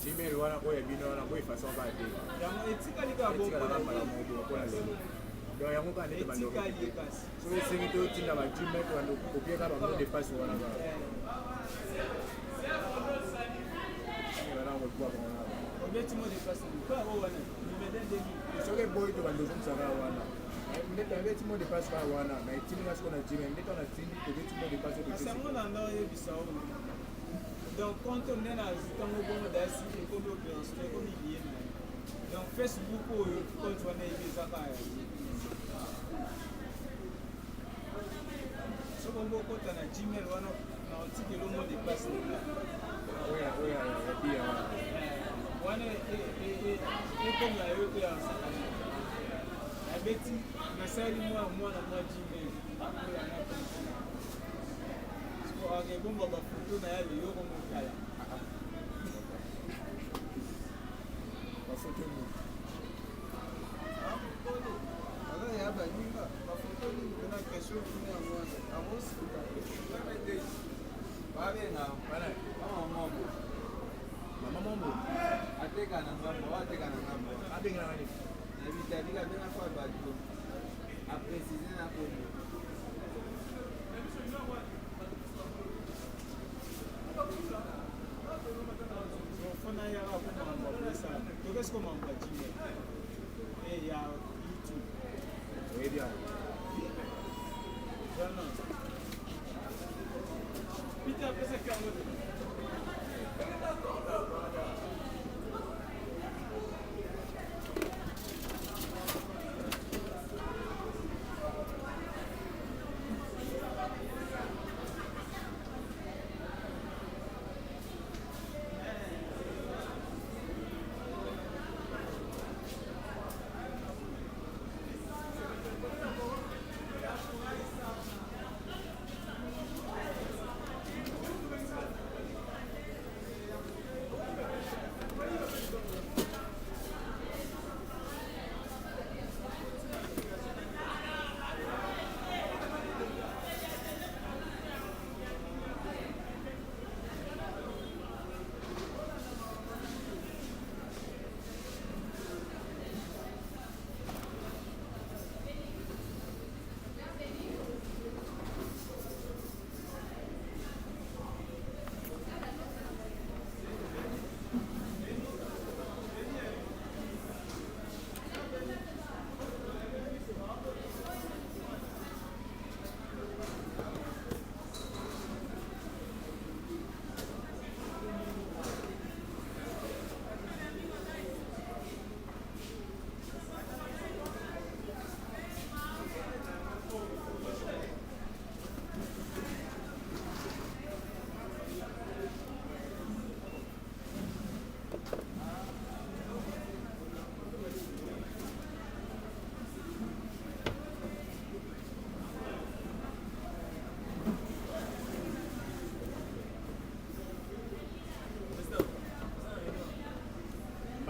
Gmail wana oyo bino wana boye façon ba te. Yango etikali ka bongo la mala mo ko la lelo. Donc yango ka nete bando. etikali ekasi. So esengi to tinda ba Gmail to ando copier ka ba mot de passe wana ba. Wana mo kwa wana. Obeti mot de passe kwa wana. Nimeden demi. So ke boy to bando kumsaka wana. Ndeta beti mot de passe ka wana. Na itini ngasko na Gmail ndeta na tindi to beti mot de passe to. Asango na ndo yebisa o. Donc quand on est dans le bon d'assis et comme on peut installer comme il y a donc Facebook ou quand tu vas les affaires ce qu'on peut compter dans Gmail on a un petit mot de passe Oui bien on est comme la yo que en abeti na sali moi na Gmail ok, bon, bah, photo, na yale, yo, comme on kala. Ba photo mo. Alors, il y a ba ninga, ba photo ni kuna kesho kuna mwana. Amos, ba dei. Ba bena, bana. Mama mambo. Ateka na ngambo. Abenga nani? Na bitadika bena kwa ba do. A préciser na ko. Fana ya hapo mambo pesa. Tukesiko mambo Gmail. Ya YouTube. Oui bien. Jana. Pita pesa kama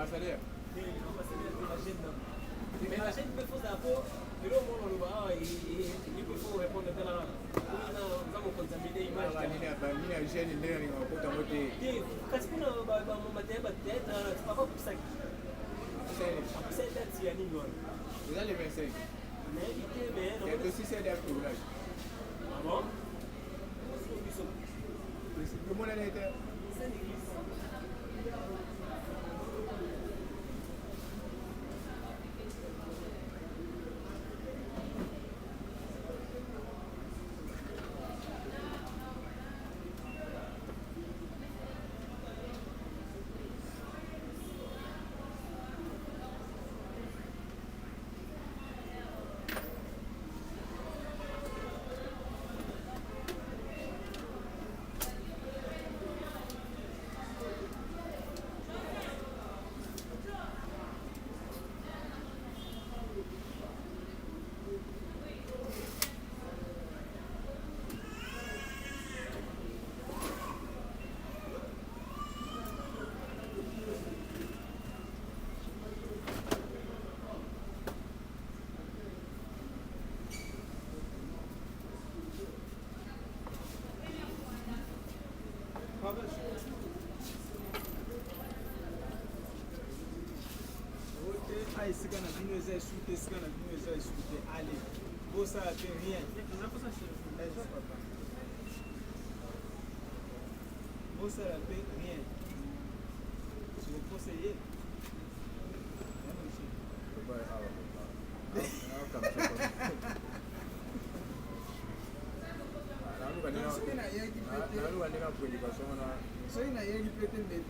Ambassadeur. Mais la chaîne peut faire ça pour le monde le voit et il faut répondre à la nous avons contaminé l'image. Ni a jeune ndio ni wakuta wote. Parce que nous matériel peut-être c'est pas pour ça. C'est ça c'est nini wana. Déjà le 25. Mais il aussi c'est des tournages. Ah bon? Le monde a été esika na bino eza esute esika na bino eza esute allez bosala pe rien bosala pe rien je vous conseille soki na yeki pete